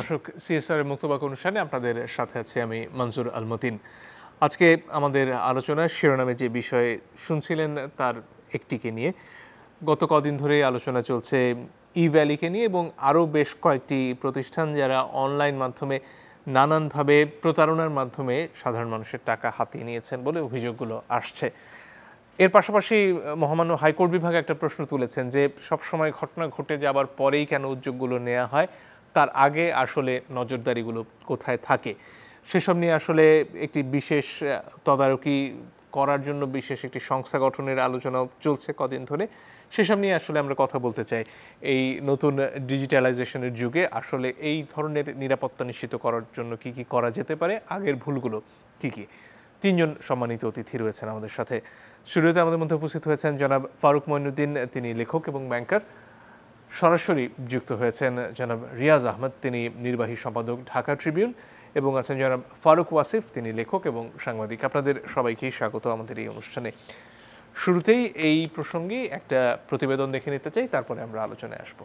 দর্শক, সিএসআর মুক্তবাক অনুষ্ঠানে আপনাদের সাথে আছি আমি মনজুর আল মতিন। আজকে আমাদের আলোচনার শিরোনামে যে বিষয়ে শুনছিলেন তার একটিকে নিয়ে। গত কদিন ধরে আলোচনা চলছে ই ভ্যালিকে নিয়ে এবং আরও বেশ কয়েকটি প্রতিষ্ঠান যারা অনলাইন মাধ্যমে নানানভাবে প্রতারণার মাধ্যমে সাধারণ মানুষের টাকা হাতিয়ে নিয়েছেন বলে অভিযোগগুলো আসছে। এর পাশাপাশি মহামান্য হাইকোর্ট বিভাগ একটা প্রশ্ন তুলেছেন যে সবসময় ঘটনা ঘটে যাবার পরেই কেন উদ্যোগগুলো নেওয়া হয়, তার আগে আসলে নজরদারিগুলো কোথায় থাকে, সেসব নিয়ে আসলে একটি বিশেষ তদারকি করার জন্য বিশেষ একটি সংস্থা গঠনের আলোচনাও চলছে কদিন ধরে। সেসব নিয়ে আসলে আমরা কথা বলতে চাই। এই নতুন ডিজিটালাইজেশনের যুগে আসলে এই ধরনের নিরাপত্তা নিশ্চিত করার জন্য কি কি করা যেতে পারে, আগের ভুলগুলো কি কি। তিনজন সম্মানিত অতিথি রয়েছেন আমাদের সাথে। শুরুতে আমাদের মধ্যে উপস্থিত হয়েছেন জনাব ফারুক মঈনুদ্দিন, তিনি লেখক এবং ব্যাংকার। সরাসরি যুক্ত হয়েছেন জনাব রিয়াজ আহমদ, তিনি নির্বাহী সম্পাদক ঢাকা ট্রিবিউন, এবং আছেন জনাব ফারুক ওয়াসিফ, তিনি লেখক এবং সাংবাদিক। আপনাদের সবাইকেই স্বাগত আমাদের এই অনুষ্ঠানে। শুরুতেই এই প্রসঙ্গে একটা প্রতিবেদন দেখে নিতে চাই, তারপরে আমরা আলোচনায় আসব।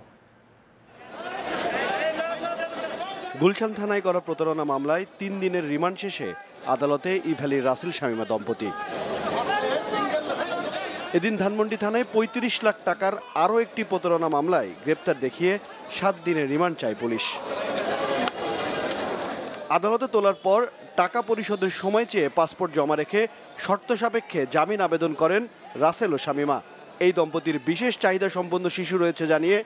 গুলশান থানায় করা প্রতারণা মামলায় ৩ দিনের রিমান্ড শেষে আদালতে ই ভ্যালির রাসেল শামীমা দম্পতি। এদিন ধানমন্ডি থানায় ৩৫ লাখ টাকার আরও একটি প্রতারণা মামলায় গ্রেপ্তার দেখিয়ে ৭ দিনের রিমান্ড চায় পুলিশ। আদালতে তোলার পর টাকা পরিশোধের সময় চেয়ে পাসপোর্ট জমা রেখে শর্ত সাপেক্ষে জামিন আবেদন করেন রাসেল ও শামীমা। এই দম্পতির বিশেষ চাহিদা সম্পন্ন শিশু রয়েছে জানিয়ে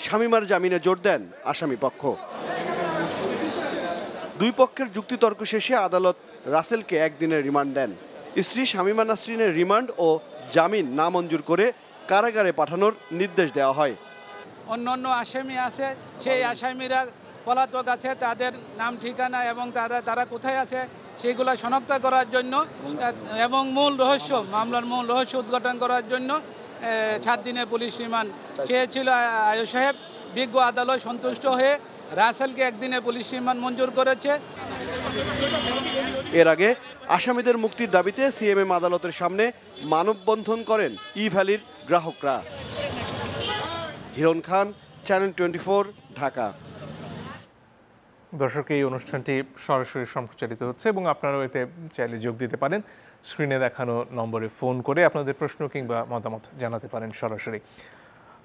শামীমার জামিনে জোর দেন আসামি পক্ষ। দুই পক্ষের যুক্তিতর্ক শেষে আদালত রাসেলকে ১ দিনের রিমান্ড দেন। স্ত্রী শামীমা নাসরিনের রিমান্ড ও জামিন নামঞ্জুর করে কারাগারে পাঠানোর নির্দেশ দেওয়া হয়। অন্য আসামি আছে, সেই আসামিরা পলাতক আছে, তাদের নাম ঠিকানা এবং তারা কোথায় আছে সেগুলো শনাক্ত করার জন্য এবং মামলার মূল রহস্য উদ্ঘাটন করার জন্য ৭ দিনে পুলিশ রিমান্ড চেয়েছিল আয়ু সাহেব। বিজ্ঞ আদালত সন্তুষ্ট হয়ে রাসেলকে ১ দিনে পুলিশ রিমান্ড মঞ্জুর করেছে। এর আগে আসামিদের মুক্তির দাবিতে সিএমএম আদালতের সামনে মানববন্ধন করেন ই ভ্যালির গ্রাহকরা। হিরণ খান, চ্যানেল 24, ঢাকা। দর্শক, এই অনুষ্ঠানটি সরাসরি সম্প্রচারিত হচ্ছে এবং আপনারাও এতে চাইলে যোগ দিতে পারেন। স্ক্রিনে দেখানো নম্বরে ফোন করে আপনাদের প্রশ্ন কিংবা মতামত জানাতে পারেন সরাসরি।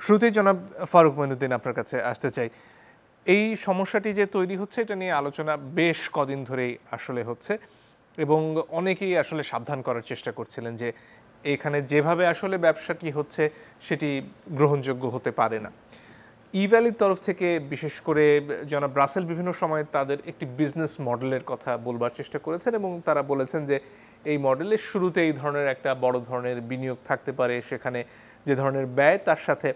শুরুতেই জনাব ফারুক মঈনুদ্দিন, আপনার কাছে আসতে চাই। এই সমস্যাটি যে তৈরি হচ্ছে, এটা নিয়ে আলোচনা বেশ কদিন ধরেই আসলে হচ্ছে এবং অনেকেই আসলে সাবধান করার চেষ্টা করছিলেন যে এখানে যেভাবে আসলে ব্যবসাটি হচ্ছে সেটি গ্রহণযোগ্য হতে পারে না। ই ভ্যালির তরফ থেকে বিশেষ করে জনাব রাসেল বিভিন্ন সময় তাদের একটি বিজনেস মডেলের কথা বলবার চেষ্টা করেছেন এবং তারা বলেছেন যে এই মডেলের শুরুতে এই ধরনের একটা বড় ধরনের বিনিয়োগ থাকতে পারে, সেখানে যে ধরনের ব্যয় তার সাথে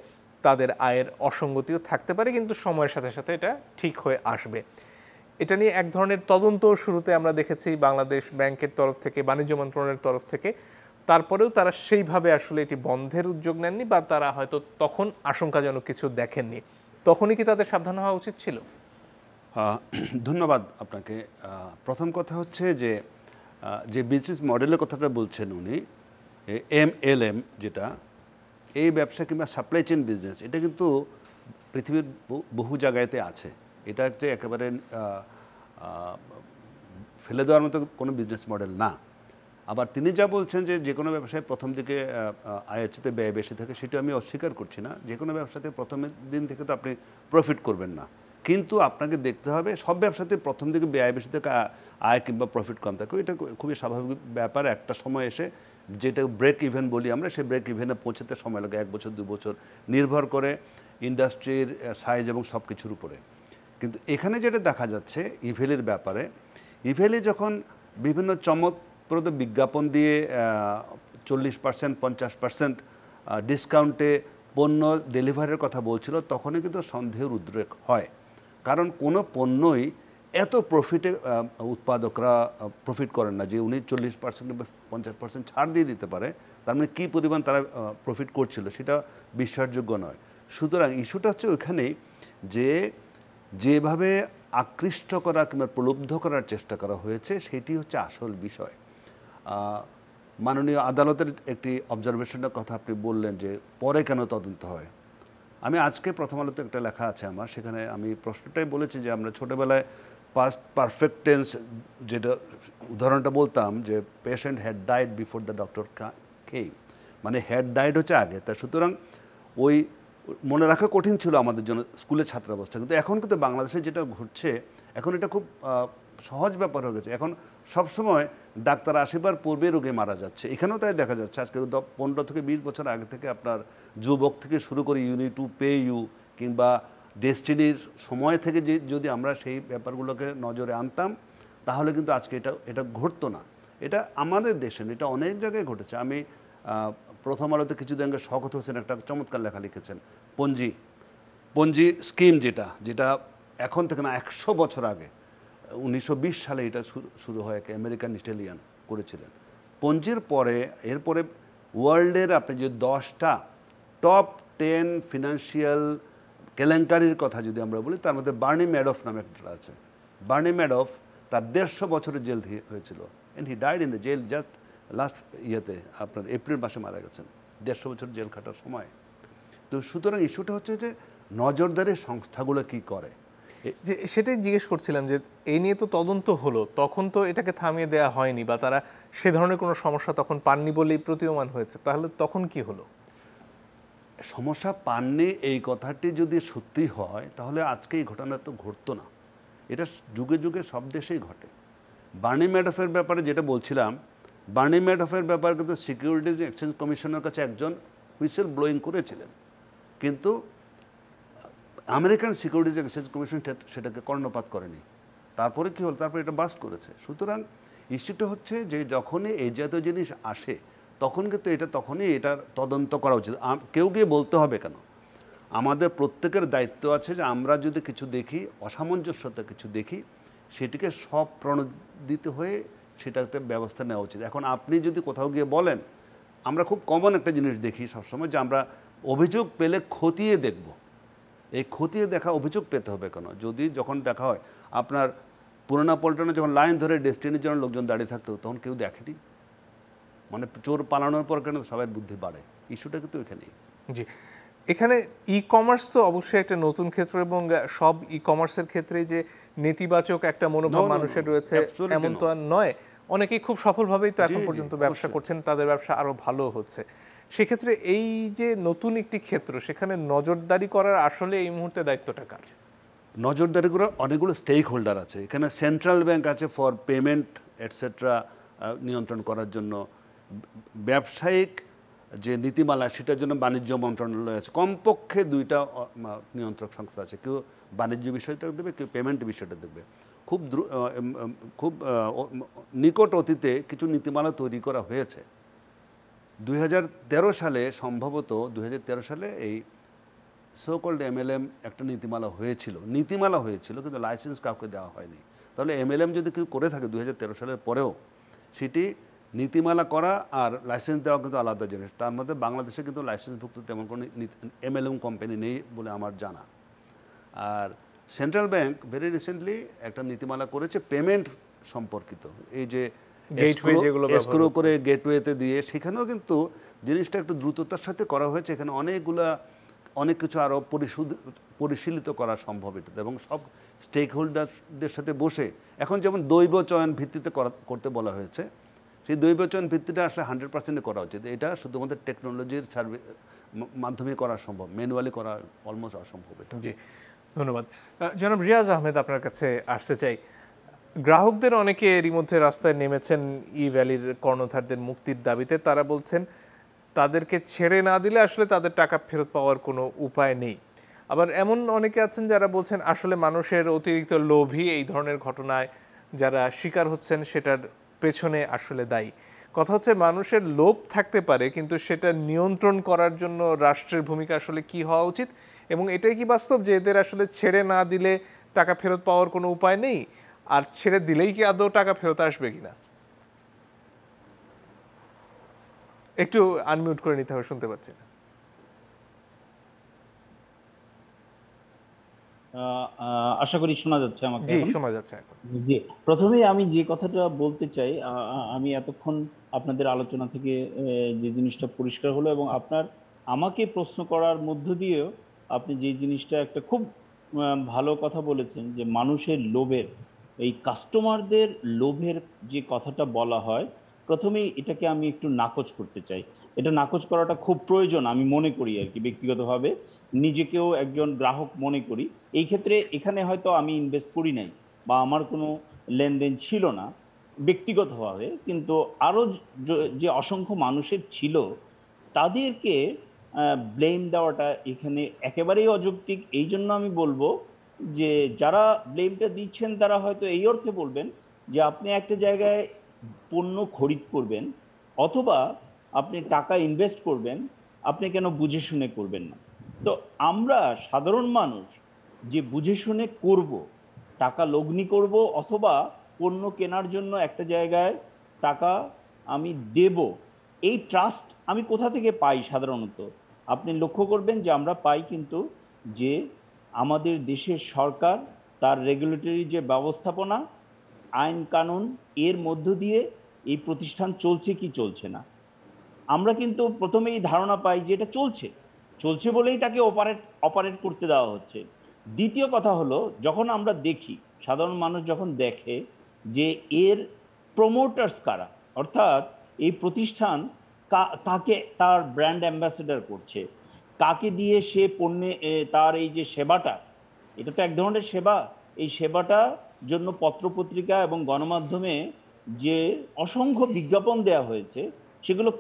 তাদের আয়ের অসঙ্গতিও থাকতে পারে, কিন্তু সময়ের সাথে সাথে এটা ঠিক হয়ে আসবে। এটা নিয়ে এক ধরনের তদন্ত শুরুতে আমরা দেখেছি বাংলাদেশ ব্যাংকের তরফ থেকে, বাণিজ্য মন্ত্রণালয়ের তরফ থেকে। তারপরেও তারা সেইভাবে আসলে এটি বন্ধের উদ্যোগ নেননি বা তারা হয়তো তখন আশঙ্কাজনক কিছু দেখেননি। তখনই কি তাদের সাবধান হওয়া উচিত ছিল? ধন্যবাদ আপনাকে। প্রথম কথা হচ্ছে যে বিজনেস মডেলের কথাটা বলছেন উনি, MLM, যেটা এই ব্যবসা কিংবা সাপ্লাই চেইন বিজনেস, এটা কিন্তু পৃথিবীর বহু জায়গাতে আছে। এটা হচ্ছে একেবারে ফেলে দেওয়ার মতো কোনো বিজনেস মডেল না। আবার তিনি যা বলছেন যে কোনো ব্যবসায় প্রথম দিকে আয়ের চেয়ে ব্যয় বেশি থাকে, সেটা আমি অস্বীকার করছি না। যে কোনো ব্যবসাতে প্রথম দিন থেকে তো আপনি প্রফিট করবেন না, কিন্তু আপনাকে দেখতে হবে সব ব্যবসাতে প্রথম দিকে ব্যয় বেশি থাকে, আয় কিংবা প্রফিট কম থাকে। এটা খুবই স্বাভাবিক ব্যাপার। একটা সময় এসে যেটা ব্রেক ইভেন বলি আমরা, সেই ব্রেক ইভেনে পৌঁছাতে সময় লাগে 1 বছর 2 বছর, নির্ভর করে ইন্ডাস্ট্রির সাইজ এবং সব কিছুর উপরে। কিন্তু এখানে যেটা দেখা যাচ্ছে ই ভ্যালির ব্যাপারে, ই ভ্যালি যখন বিভিন্ন চমকপ্রদ বিজ্ঞাপন দিয়ে 40%, 50% ডিসকাউন্টে পণ্য ডেলিভারির কথা বলছিল, তখনই কিন্তু সন্দেহের উদ্রেক হয়। কারণ কোনো পণ্যই এত প্রফিটে উৎপাদকরা প্রফিট করেন না যে উনি 40% বা 50% ছাড় দিয়ে দিতে পারে। তার মানে কী পরিমাণ তারা প্রফিট করছিল সেটা বিশ্বাসযোগ্য নয়। সুতরাং ইস্যুটা হচ্ছে ওইখানেই যে যেভাবে আকৃষ্ট করা কিংবা প্রলুব্ধ করার চেষ্টা করা হয়েছে, সেটি হচ্ছে আসল বিষয়। মাননীয় আদালতের একটি অবজারভেশনের কথা আপনি বললেন যে পরে কেন তদন্ত হয়। আমি আজকে প্রথম আলোতে একটা লেখা আছে আমার, সেখানে আমি প্রশ্নটাই বলেছি যে আমরা ছোটোবেলায় পাস্ট পারফেক্ট টেন্স যেটা উদাহরণটা বলতাম যে patient had died before the doctor came, মানে হ্যাড ডাইড হচ্ছে আগে, তা সুতরাং ওই মনে রাখা কঠিন ছিল আমাদের জন্য স্কুলের ছাত্রাবস্থা। কিন্তু এখন কিন্তু বাংলাদেশে যেটা ঘটছে এখন এটা খুব সহজ ব্যাপার হয়ে গেছে। এখন সবসময় ডাক্তার আসিবার পূর্বে রোগী মারা যাচ্ছে, এখানেও তাই দেখা যাচ্ছে। আজকে 15 থেকে 20 বছর আগে থেকে আপনার যুবক থেকে শুরু করে ইউনিট টু পে ইউ কিংবা ডেস্টিনির সময় থেকে যদি আমরা সেই ব্যাপারগুলোকে নজরে আনতাম তাহলে কিন্তু আজকে এটা ঘটতো না। এটা আমাদের দেশে, এটা অনেক জায়গায় ঘটেছে। আমি প্রথম আলোতে কিছুদিন আগে শওকত হোসেন একটা চমৎকার লেখা লিখেছেন, পঞ্জি স্কিম, যেটা এখন থেকে না 100 বছর আগে 1920 সালে এটা শুরু হয়, আমেরিকান ইটালিয়ান করেছিলেন। পঞ্জির পরে এরপরে ওয়ার্ল্ডের আপনি যে 10টা টপ 10 ফিনান্সিয়াল কেলেঙ্কারির কথা যদি আমরা বলি তার মধ্যে বার্নি ম্যাডফ নামে একটা আছে। বার্নি ম্যাডফ তার 150 বছরের জেল হয়েছিল, and he died in the jail just last আপনার এপ্রিল মাসে মারা গেছেন, 150 বছর জেল খাটার সময়। তো সুতরাং ইস্যুটা হচ্ছে যে নজরদারি সংস্থাগুলো কি করে। যে সেটাই জিজ্ঞেস করছিলাম যে এই নিয়ে তো তদন্ত হলো, তখন তো এটাকে থামিয়ে দেওয়া হয়নি বা তারা সে ধরনের কোনো সমস্যা তখন পাননি বলেই প্রতীয়মান হয়েছে, তাহলে তখন কি হলো? সমস্যা পাননি এই কথাটি যদি সত্যি হয় তাহলে আজকে এই ঘটনা তো ঘটতো না। এটা যুগে যুগে সব দেশেই ঘটে। বার্নি ম্যাডফের ব্যাপারে যেটা বলছিলাম, বার্নি ম্যাডফের ব্যাপারে কিন্তু সিকিউরিটিজ এক্সচেঞ্জ কমিশনের কাছে একজন হুইসেল ব্লোয়িং করেছিলেন, কিন্তু আমেরিকান সিকিউরিটিজ এক্সচেঞ্জ কমিশন সেটাকে কর্ণপাত করেনি। তারপরে কি হলো, তারপরে এটা বাস্ট করেছে। সুতরাং ইস্যুটা হচ্ছে যে যখনই এই জাতীয় জিনিস আসে তখন কিন্তু তখনই এটার তদন্ত করা উচিত। কেউ গিয়ে বলতে হবে কেন? আমাদের প্রত্যেকের দায়িত্ব আছে যে আমরা যদি কিছু দেখি, অসামঞ্জস্যতা কিছু দেখি, সেটিকে সব প্রণোদিত হয়ে সেটাতে ব্যবস্থা নেওয়া উচিত। এখন আপনি যদি কোথাও গিয়ে বলেন, আমরা খুব কমন একটা জিনিস দেখি সবসময় যে আমরা অভিযোগ পেলে খতিয়ে দেখব। এই খতিয়ে দেখা অভিযোগ পেতে হবে কেন? যদি যখন দেখা হয় আপনার পুরোনো পল্টনে যখন লাইন ধরে ডেস্টিনির জন্য লোকজন দাঁড়িয়ে থাকতো তখন কেউ দেখেনি, মানে চোর পালানোর পর কেন সবার বুদ্ধি বাড়ে, ইস্যুটা কিন্তু এখানেই। জি, এখানে ই কমার্স তো অবশ্যই একটা নতুন ক্ষেত্র এবং সব ই কমার্সের ক্ষেত্রেই যে নেতিবাচক একটা মনোভাব মানুষের রয়েছে এমন তো আর নয়। অনেকেই খুব সফলভাবেই তো এখন পর্যন্ত ব্যবসা করছেন, তাদের ব্যবসা আরো ভালো হচ্ছে। সেক্ষেত্রে এই যে নতুন একটি ক্ষেত্র, সেখানে নজরদারি করার আসলে এই মুহূর্তে দায়িত্বটা কার? নজরদারি করার অনেকগুলো স্টেক হোল্ডার আছে। এখানে সেন্ট্রাল ব্যাংক আছে ফর পেমেন্ট এটসেট্রা নিয়ন্ত্রণ করার জন্য, ব্যবসায়িক যে নীতিমালা সেটার জন্য বাণিজ্য মন্ত্রণালয় আছে, কমপক্ষে 2টা নিয়ন্ত্রক সংস্থা আছে। কেউ বাণিজ্য বিষয়টা দেখবে, কেউ পেমেন্ট বিষয়টা দেখবে। খুব নিকট অতীতে কিছু নীতিমালা তৈরি করা হয়েছে। 2013 সালে সম্ভবত 2013 সালে এই সোকল্ড MLM একটা নীতিমালা হয়েছিল, কিন্তু লাইসেন্স কাউকে দেওয়া হয়নি। তাহলে MLM যদি কেউ করে থাকে 2013 সালের পরেও, সেটি নীতিমালা করা আর লাইসেন্স দেওয়া কিন্তু আলাদা জিনিস। তার মধ্যে বাংলাদেশে কিন্তু লাইসেন্সভুক্ত তেমন কোনো MLM কোম্পানি নেই বলে আমার জানা। আর সেন্ট্রাল ব্যাংক ভেরি রিসেন্টলি একটা নীতিমালা করেছে পেমেন্ট সম্পর্কিত, এই যে এসক্রো করে গেটওয়েতে দিয়ে, সেখানেও কিন্তু জিনিসটা একটু দ্রুততার সাথে করা হয়েছে। এখানে অনেক কিছু আরও পরিশীলিত করা সম্ভব এটাতে, এবং সব স্টেক হোল্ডারদের সাথে বসে, এখন যেমন দৈব চয়ন ভিত্তিতে করতে বলা হয়েছে, সেই দৈব চয়ন ভিত্তিটা আসলে 100% করা উচিত। এটা শুধুমাত্র টেকনোলজির মাধ্যমে করা সম্ভব, ম্যানুয়ালি করা অলমোস্ট অসম্ভব এটা। জি, ধন্যবাদ। জনাব রিয়াজ আহমেদ, আপনার কাছে আসতে চাই। গ্রাহকদের অনেকে এরই মধ্যে রাস্তায় নেমেছেন ই ভ্যালির কর্ণধারদের মুক্তির দাবিতে। তারা বলছেন তাদেরকে ছেড়ে না দিলে আসলে তাদের টাকা ফেরত পাওয়ার কোনো উপায় নেই। আবার এমন অনেকে আছেন যারা বলছেন আসলে মানুষের অতিরিক্ত লোভই এই ধরনের ঘটনায় যারা শিকার হচ্ছেন সেটার পেছনে আসলে দায়ী। কথা হচ্ছে মানুষের লোভ থাকতে পারে, কিন্তু সেটা নিয়ন্ত্রণ করার জন্য রাষ্ট্রের ভূমিকা আসলে কি হওয়া উচিত, এবং এটাই কি বাস্তব যে এদের আসলে ছেড়ে না দিলে টাকা ফেরত পাওয়ার কোনো উপায় নেই, আর ছেড়ে দিলেই কি আদৌ টাকা ফেরত আসবে কিনা? একটু আনমিউট করে নিতে হবে, শুনতে পাচ্ছি না। আশা করি শোনা যাচ্ছে আমাকে? জি, শোনা যাচ্ছে এখন। জি, প্রথমেই আমি যে কথাটা বলতে চাই, আমি এতক্ষণ আপনাদের আলোচনা থেকে যে জিনিসটা পরিষ্কার হলো, এবং আমাকে প্রশ্ন করার মধ্য দিয়েও আপনি যে জিনিসটা একটা খুব ভালো কথা বলেছেন যে মানুষের লোভের, এই কাস্টমারদের লোভের যে কথাটা বলা হয়, প্রথমেই এটাকে আমি একটু নাকচ করতে চাই। এটা নাকচ করাটা খুব প্রয়োজন আমি মনে করি আর কি, ব্যক্তিগতভাবে নিজেকেও একজন গ্রাহক মনে করি। এই ক্ষেত্রে এখানে হয়তো আমি ইনভেস্ট করি নাই বা আমার কোনো লেনদেন ছিল না ব্যক্তিগতভাবে, কিন্তু আরও যে অসংখ্য মানুষের ছিল তাদেরকে ব্লেম দেওয়াটা এখানে একেবারেই অযৌক্তিক। এই জন্য আমি বলবো যে যারা ব্লেমটা দিচ্ছেন তারা হয়তো এই অর্থে বলবেন যে আপনি একটা জায়গায় পণ্য খরিদ করবেন অথবা আপনি টাকা ইনভেস্ট করবেন, আপনি কেন বুঝে শুনে করবেন না? তো আমরা সাধারণ মানুষ যে বুঝে শুনে করব, টাকা লগ্নি করব অথবা পণ্য কেনার জন্য একটা জায়গায় টাকা আমি দেব, এই ট্রাস্ট আমি কোথা থেকে পাই সাধারণত? আপনি লক্ষ্য করবেন যে আমরা পাই কিন্তু যে আমাদের দেশের সরকার তার রেগুলেটরি যে ব্যবস্থাপনা, আইন কানুন, এর মধ্য দিয়ে এই প্রতিষ্ঠান চলছে কি চলছে না। আমরা কিন্তু প্রথমেই ধারণা পাই যে এটা চলছে, চলছে বলেই তাকে অপারেট করতে দেওয়া হচ্ছে। দ্বিতীয় কথা হলো, যখন আমরা দেখি, সাধারণ মানুষ যখন দেখে যে এর প্রমোটার্স কারা, অর্থাৎ এই প্রতিষ্ঠান কাকে তার ব্র্যান্ড অ্যাম্বাসেডর করছে, কাকে দিয়ে সে পণ্যে তার এই যে সেবাটা, এটা তো এক ধরনের সেবা, এই সেবাটা জন্য পত্রপত্রিকা এবং গণমাধ্যমে যে অসংখ্য বিজ্ঞাপন দেয়া হয়েছে, সেগুলো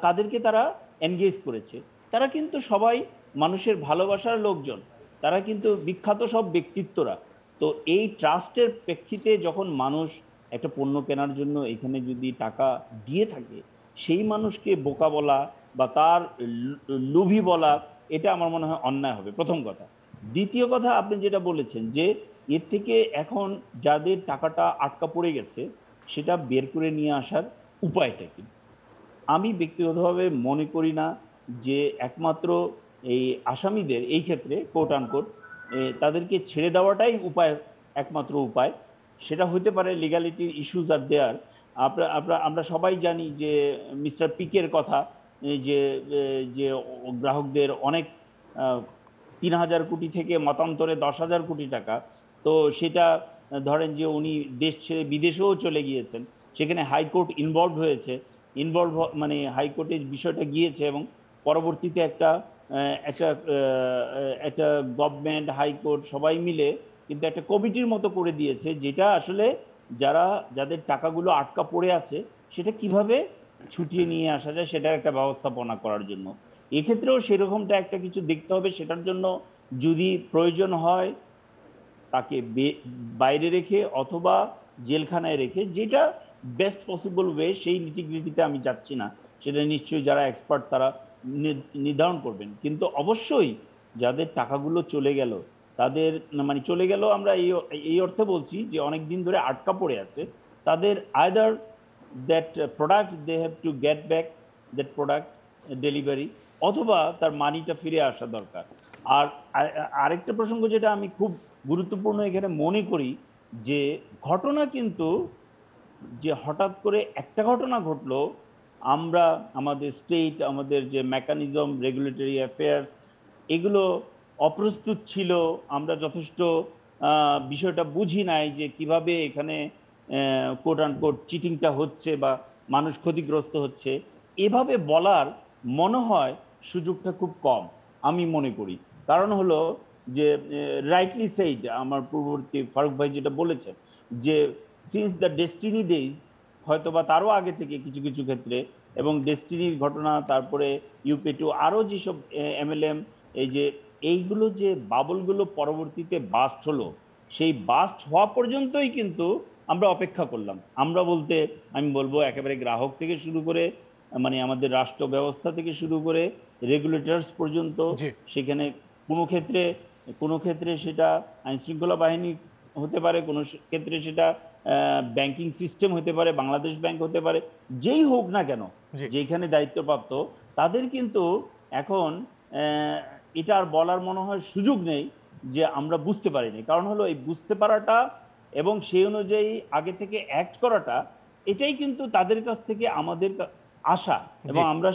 কাদেরকে তারা এনগেজ করেছে, তারা কিন্তু সবাই মানুষের ভালোবাসার লোকজন, তারা কিন্তু বিখ্যাত সব ব্যক্তিত্বরা। তো এই ট্রাস্টের প্রেক্ষিতে যখন মানুষ একটা পণ্য কেনার জন্য এখানে যদি টাকা দিয়ে থাকে, সেই মানুষকে বোকা বলা বা তার লোভী বলা, এটা আমার মনে হয় অন্যায় হবে, প্রথম কথা। দ্বিতীয় কথা, আপনি যেটা বলেছেন যে এর থেকে এখন যাদের টাকাটা আটকা পড়ে গেছে সেটা বের করে নিয়ে আসার উপায়টা কি? আমি ব্যক্তিগতভাবে মনে করি না যে একমাত্র এই আসামিদের এই ক্ষেত্রে কোট আনকোট তাদেরকে ছেড়ে দেওয়াটাই একমাত্র উপায়। সেটা হতে পারে লিগ্যালিটির ইস্যুজ আর দেয়ার। আমরা সবাই জানি যে মিস্টার পিকের কথা, যে যে গ্রাহকদের অনেক ৩,০০০ কোটি থেকে মতান্তরে ১০,০০০ কোটি টাকা, তো সেটা ধরেন যে উনি দেশ ছেড়ে বিদেশেও চলে গিয়েছেন, সেখানে হাইকোর্ট ইনভলভ মানে হাইকোর্টে বিষয়টা গিয়েছে এবং পরবর্তীতে একটা একটা একটা গভর্নমেন্ট, হাইকোর্ট সবাই মিলে কিন্তু একটা কমিটির মতো করে দিয়েছে, যেটা আসলে যাদের টাকাগুলো আটকা পড়ে আছে সেটা কিভাবে ছুটিয়ে নিয়ে আসা যায় সেটার একটা ব্যবস্থাপনা করার জন্য। এক্ষেত্রেও সেরকমটা একটা কিছু দেখতে হবে। সেটার জন্য যদি প্রয়োজন হয় তাকে বাইরে রেখে অথবা জেলখানায় রেখে, যেটা বেস্ট পসিবল ওয়ে, সেই নিটিগ্রিটিতে আমি যাচ্ছি না, সেটা নিশ্চয়ই যারা এক্সপার্ট তারা নির্ধারণ করবেন। কিন্তু অবশ্যই যাদের টাকাগুলো চলে গেল, তাদের মানে চলে গেল আমরা এই অর্থে বলছি যে অনেক দিন ধরে আটকা পড়ে আছে, তাদের either that product they have to get back that product delivery, অথবা তার মানিটা ফিরে আসা দরকার। আর আরেকটা প্রসঙ্গ যেটা আমি খুব গুরুত্বপূর্ণ এখানে মনে করি, যে ঘটনা কিন্তু যে হঠাৎ করে একটা ঘটনা ঘটলো, আমরা আমাদের স্টেট, আমাদের যে মেকানিজম, রেগুলেটরি অ্যাফেয়ার্স, এগুলো অপ্রস্তুত ছিল। আমরা যথেষ্ট বিষয়টা বুঝি নাই যে কিভাবে এখানে কোট আনকোট চিটিংটা হচ্ছে বা মানুষ ক্ষতিগ্রস্ত হচ্ছে, এভাবে বলার মনে হয় সুযোগটা খুব কম আমি মনে করি। কারণ হলো যে রাইটলি সেইড, আমার পূর্ববর্তী ফারুক ভাই যেটা বলেছেন, যে সিন্স দ্য ডেস্টিনি ডেজ, হয়তো বা তারও আগে থেকে কিছু কিছু ক্ষেত্রে, এবং ডেস্টিনির ঘটনা, তারপরে ইউপি2, আরও যেসব এমএলএম, এই যে এইগুলো যে বাবলগুলো পরবর্তীতে বাস্ট হলো, সেই বাস্ট হওয়া পর্যন্তই কিন্তু আমরা অপেক্ষা করলাম। আমরা বলতে আমি বলবো একেবারে গ্রাহক থেকে শুরু করে, মানে আমাদের রাষ্ট্র ব্যবস্থা থেকে শুরু করে রেগুলেটরস পর্যন্ত, সেখানে কোনো ক্ষেত্রে সেটা আইনশৃঙ্খলা বাহিনী হতে পারে, কোনো ক্ষেত্রে সেটা ব্যাংকিং সিস্টেম হতে পারে, বাংলাদেশ ব্যাংক হতে পারে, যেই হোক না কেন, যেখানে দায়িত্বপ্রাপ্ত, তাদের কিন্তু এখন এটা আর বলার মনে হয় সুযোগ নেই যে আমরা বুঝতে পারিনি। কারণ হলো এই বুঝতে পারাটা এবং সেই অনুযায়ী আগে থেকে অ্যাক্ট করাটা, এটাই কিন্তু তাদের কাছ থেকে আমাদের আশা, এবং আমরা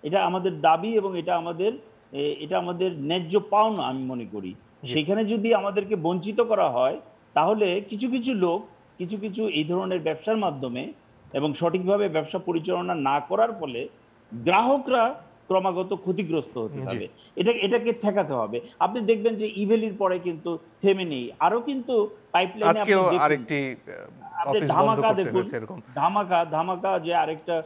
এটা আমাদের দাবি এবং এটা আমাদের এটা আমাদের ন্যায্য পাওনা আমি মনে করি। সেখানে যদি আমাদেরকে বঞ্চিত করা হয়, তাহলে কিছু কিছু লোক কিছু কিছু এই ধরনের ব্যবসার মাধ্যমে এবং সঠিকভাবে ব্যবসা পরিচালনা না করার ফলে গ্রাহকরা ক্রমাগত ক্ষতিগ্রস্ত হতে জি। হবে। এটাকে ঠেকাতে হবে। আপনি দেখবেন যে ইভেলির পরে কিন্তু থেমে নেই, আরো কিন্তু পাইপলাইনে আপনি আজকেও দেখুন, আরেকটি আপনি অফিস বন্ধ ধামাকা করতে দেখুন, হয়েছে এরকম। ধামাকা যে আরেকটা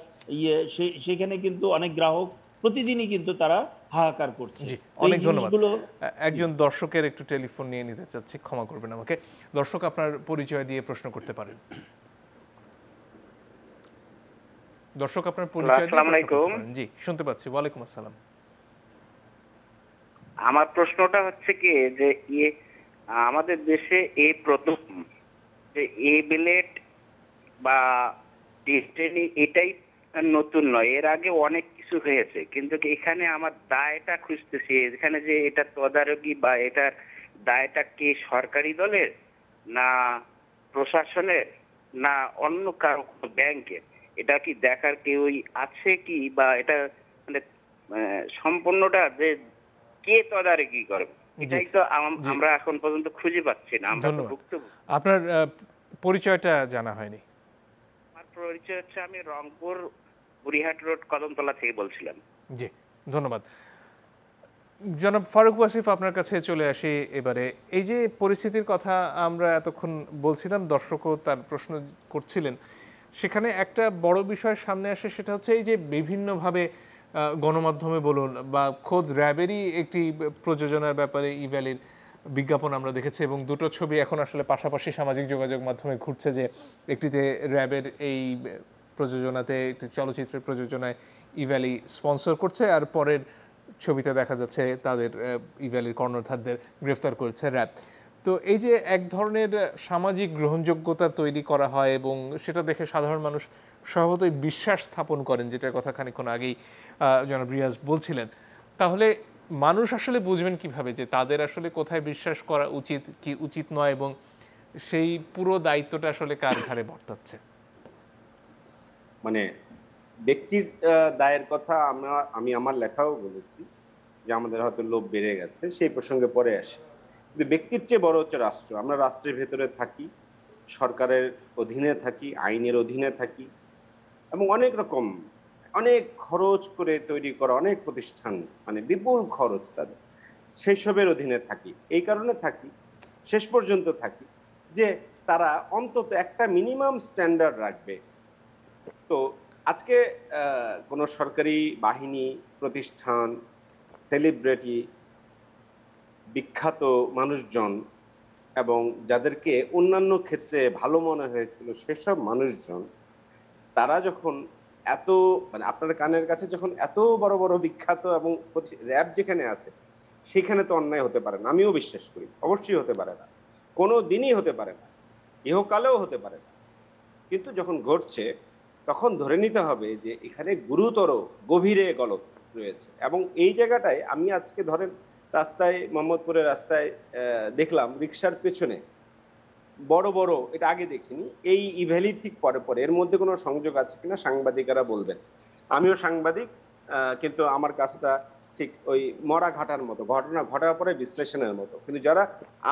সেখানে কিন্তু অনেক গ্রাহক প্রতিদিনই কিন্তু তারা হাহাকার করছে। জি, তো এই অনেক ধন্যবাদ। জিনিসগুলো একজন দর্শকের একটু টেলিফোন নিয়ে নিতে চাচ্ছি, ক্ষমা করবেন আমাকে। দর্শক, আপনার পরিচয় দিয়ে প্রশ্ন করতে পারেন। দর্শক, আপনার পরিচয় দিয়ে আসসালামু প্রশ্ন করতে আলাইকুম। পারেন। জি, শুনতে পাচ্ছি। ওয়ালাইকুম আসসালাম। আমার প্রশ্নটা হচ্ছে কি যে আমাদের দেশে এই প্রথম যে এই বিলেট বা ডিস্টেনি এটাই নতুন নয়, এর আগে অনেক কিছু হয়েছে, কিন্তু এখানে আমার দায়টা খুঁজতেছি, এখানে যে এটা তদারকি বা এটার দায়টা কি সরকারি দলের, না প্রশাসনের, না অন্য কারো ব্যাংকের? এটা কি দেখার কেউই আছে কি, বা এটা মানে সম্পূর্ণটা যে কে তদারকি করবে, এটাই তো আমরা এখন পর্যন্ত খুঁজে পাচ্ছি না। আমরা তো ধন্যবাদ। ভুক্তভোগী। আপনার পরিচয়টা জানা হয়নি। আমার পরিচয় হচ্ছে, আমি রংপুর বুড়িহাট রোড কদমতলা থেকে বলছিলাম। জি, ধন্যবাদ। জনাব ফারুক ওয়াসিফ, আপনার কাছে চলে আসি এবারে। এই যে পরিস্থিতির কথা আমরা এতক্ষণ বলছিলাম, দর্শকও তার প্রশ্ন করছিলেন, সেখানে একটা বড় বিষয় সামনে আসে, সেটা হচ্ছে এই যে বিভিন্নভাবে গণমাধ্যমে বলুন বা খোদ র্যাবেরই একটি প্রযোজনার ব্যাপারে ইভ্যালির বিজ্ঞাপন আমরা দেখেছি, এবং দুটো ছবি এখন আসলে পাশাপাশি সামাজিক যোগাযোগ মাধ্যমে ঘুরছে, যে একটিতে র্যাবের এই প্রযোজনাতে, একটি চলচ্চিত্রের প্রযোজনায় ইভ্যালি স্পন্সর করছে, আর পরের ছবিতে দেখা যাচ্ছে তাদের ইভ্যালির কর্ণধারদের গ্রেফতার করেছে র্যাব। তো এই যে এক ধরনের সামাজিক গ্রহণযোগ্যতা তৈরি করা হয়, এবং সেটা দেখে সাধারণ মানুষ স্বভাবতই বিশ্বাস স্থাপন করেন, যেটার কথা খানিকক্ষণ আগেই জনাব রিয়াজ বলছিলেন, তাহলে মানুষ আসলে বুঝবেন কিভাবে যে তাদের আসলে কোথায় বিশ্বাস করা উচিত, কি উচিত নয়, এবং সেই পুরো দায়িত্বটা আসলে কার ঘাড়ে বর্তাচ্ছে? মানে ব্যক্তির দায়ের কথা আমি আমার লেখাও বলেছি যে আমাদের হয়তো লোভ বেড়ে গেছে, সেই প্রসঙ্গে পরে আসে। কিন্তু ব্যক্তির চেয়ে বড় হচ্ছে রাষ্ট্র। আমরা রাষ্ট্রের ভেতরে থাকি, সরকারের অধীনে থাকি, আইনের অধীনে থাকি, এবং অনেক খরচ করে তৈরি করা অনেক প্রতিষ্ঠান, মানে বিপুল খরচ তাদের, সেই সবের অধীনে থাকি। এই কারণে থাকি, শেষ পর্যন্ত থাকি, যে তারা অন্তত একটা মিনিমাম স্ট্যান্ডার্ড রাখবে। তো আজকে কোনো সরকারি বাহিনী, প্রতিষ্ঠান, সেলিব্রিটি, বিখ্যাত মানুষজন, এবং যাদেরকে অন্যান্য ক্ষেত্রে ভালো মনে হয়েছিল সেসব মানুষজন, তারা যখন এত, মানে আপনার কানের কাছে যখন এত বড় বড় বিখ্যাত এবং র্যাব যেখানে আছে, সেখানে তো অন্যায় হতে পারে না, আমিও বিশ্বাস করি। অবশ্যই হতে পারে না, কোনো দিনই হতে পারে না, ইহকালেও হতে পারে না। কিন্তু যখন ঘটছে, তখন ধরে নিতে হবে যে এখানে গুরুতর, গভীরে গলত রয়েছে। এবং এই জায়গাটায় আমি আজকে ধরেন রাস্তায়, মোহাম্মদপুরের রাস্তায় দেখলাম রিক্সার পেছনে বড় বড়, এটা আগে দেখিনি, এই ইভ্যালির ঠিক পরে পরে, এর মধ্যে কোনো সংযোগ আছে কিনা সাংবাদিকেরা বলবেন। আমিও সাংবাদিক, কিন্তু আমার কাজটা ঠিক ওই মরা ঘাটার মতো, ঘটনা ঘটার পরে বিশ্লেষণের মতো। কিন্তু যারা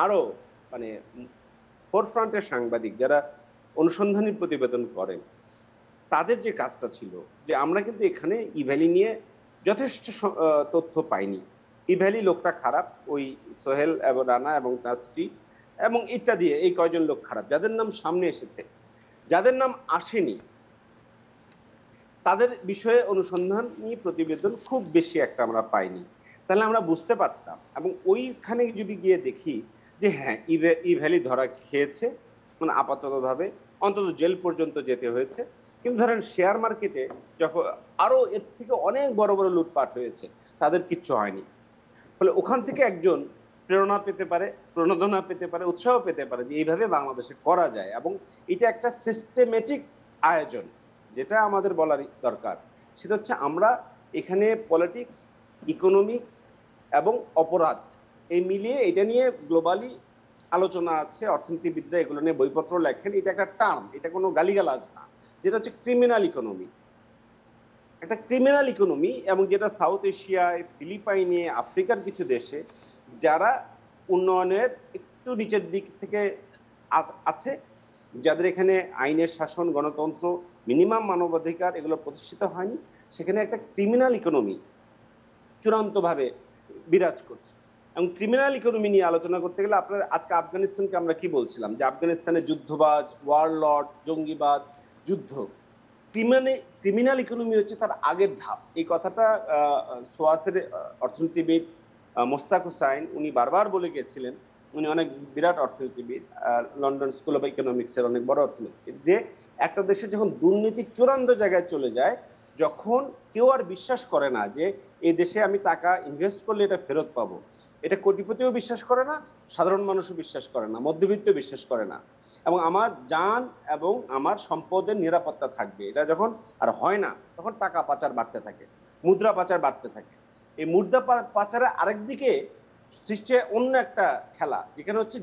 আরো মানে ফোরফ্রন্টের সাংবাদিক, যারা অনুসন্ধানী প্রতিবেদন করেন, তাদের যে কাজটা ছিল যে আমরা কিন্তু এখানে ইভ্যালি নিয়ে যথেষ্ট তথ্য পাইনি। ইভ্যালি লোকটা খারাপ, ওই সোহেল এবং রানা এবং তার স্ত্রী এবং ইত্যাদি, এই কয়জন লোক খারাপ, যাদের নাম সামনে এসেছে। যাদের নাম আসেনি তাদের বিষয়ে অনুসন্ধানী প্রতিবেদন খুব বেশি একটা আমরা পাইনি। তাহলে আমরা বুঝতে পারতাম, এবং ওইখানে যদি গিয়ে দেখি যে হ্যাঁ, ইভ্যালি ধরা খেয়েছে, মানে আপাততভাবে অন্তত জেল পর্যন্ত যেতে হয়েছে। কিন্তু ধরেন শেয়ার মার্কেটে যখন আরো এর থেকে অনেক বড় বড় লুটপাট হয়েছে, তাদের কিচ্ছু হয়নি। ফলে ওখান থেকে একজন প্রেরণা পেতে পারে, প্রণোদনা পেতে পারে, উৎসাহ পেতে পারে যে এইভাবে বাংলাদেশে করা যায়। এবং এটা একটা সিস্টেমেটিক আয়োজন। যেটা আমাদের বলার দরকার সেটা হচ্ছে, আমরা এখানে পলিটিক্স, ইকোনমিক্স এবং অপরাধ এই মিলিয়ে এটা নিয়ে গ্লোবালি আলোচনা আছে, অর্থনীতিবিদরা এগুলো নিয়ে বইপত্র লেখেন। এটা একটা টার্ম, এটা কোনো গালিগালাজ না, যেটা হচ্ছে ক্রিমিনাল ইকোনমি। একটা ক্রিমিনাল ইকোনমি, এবং যেটা সাউথ এশিয়ায়, ফিলিপাইনে, আফ্রিকার কিছু দেশে যারা উন্নয়নের একটু নিচের দিক থেকে আছে, যাদের এখানে আইনের শাসন, গণতন্ত্র, মিনিমাম মানবাধিকার এগুলো প্রতিষ্ঠিত হয়নি, সেখানে একটা ক্রিমিনাল ইকোনমি চূড়ান্তভাবে বিরাজ করছে। এবং ক্রিমিনাল ইকোনমি নিয়ে আলোচনা করতে গেলে আপনার আজকে আফগানিস্তানকে আমরা কি বলছিলাম, যে আফগানিস্তানে যুদ্ধবাজ, ওয়ারলর্ড, জঙ্গিবাদ, যুদ্ধ। ক্রিমিনাল ইকোনমি হচ্ছে তার আগের ধাপ। এই কথাটা সোয়াসের অর্থনীতিবিদ মোস্তাক হুসাইন উনি বারবার বলে গিয়েছিলেন। উনি অনেক বিরাট অর্থনীতিবিদ, লন্ডন স্কুল অফ ইকোনমিক্সের অনেক বড় অর্থনীতিবিদ, যে একটা দেশে যখন দুর্নীতি চূড়ান্ত জায়গায় চলে যায়, যখন কেউ আর বিশ্বাস করে না যে এই দেশে আমি টাকা ইনভেস্ট করলে এটা ফেরত পাবো, এটা কোটিপতিও বিশ্বাস করে না, সাধারণ মানুষও বিশ্বাস করে না, মধ্যবিত্ত বিশ্বাস করে না, এবং আমার জান এবং আমার সম্পদের নিরাপত্তা থাকবে, এটা যখন আর হয় না, তখন টাকা পাচার বাড়তে থাকে, মুদ্রা পাচার বাড়তে থাকে। এই মুদ্রা পাচারের আরেক দিকে সৃষ্টি অন্য একটা খেলা, যেখানে হচ্ছে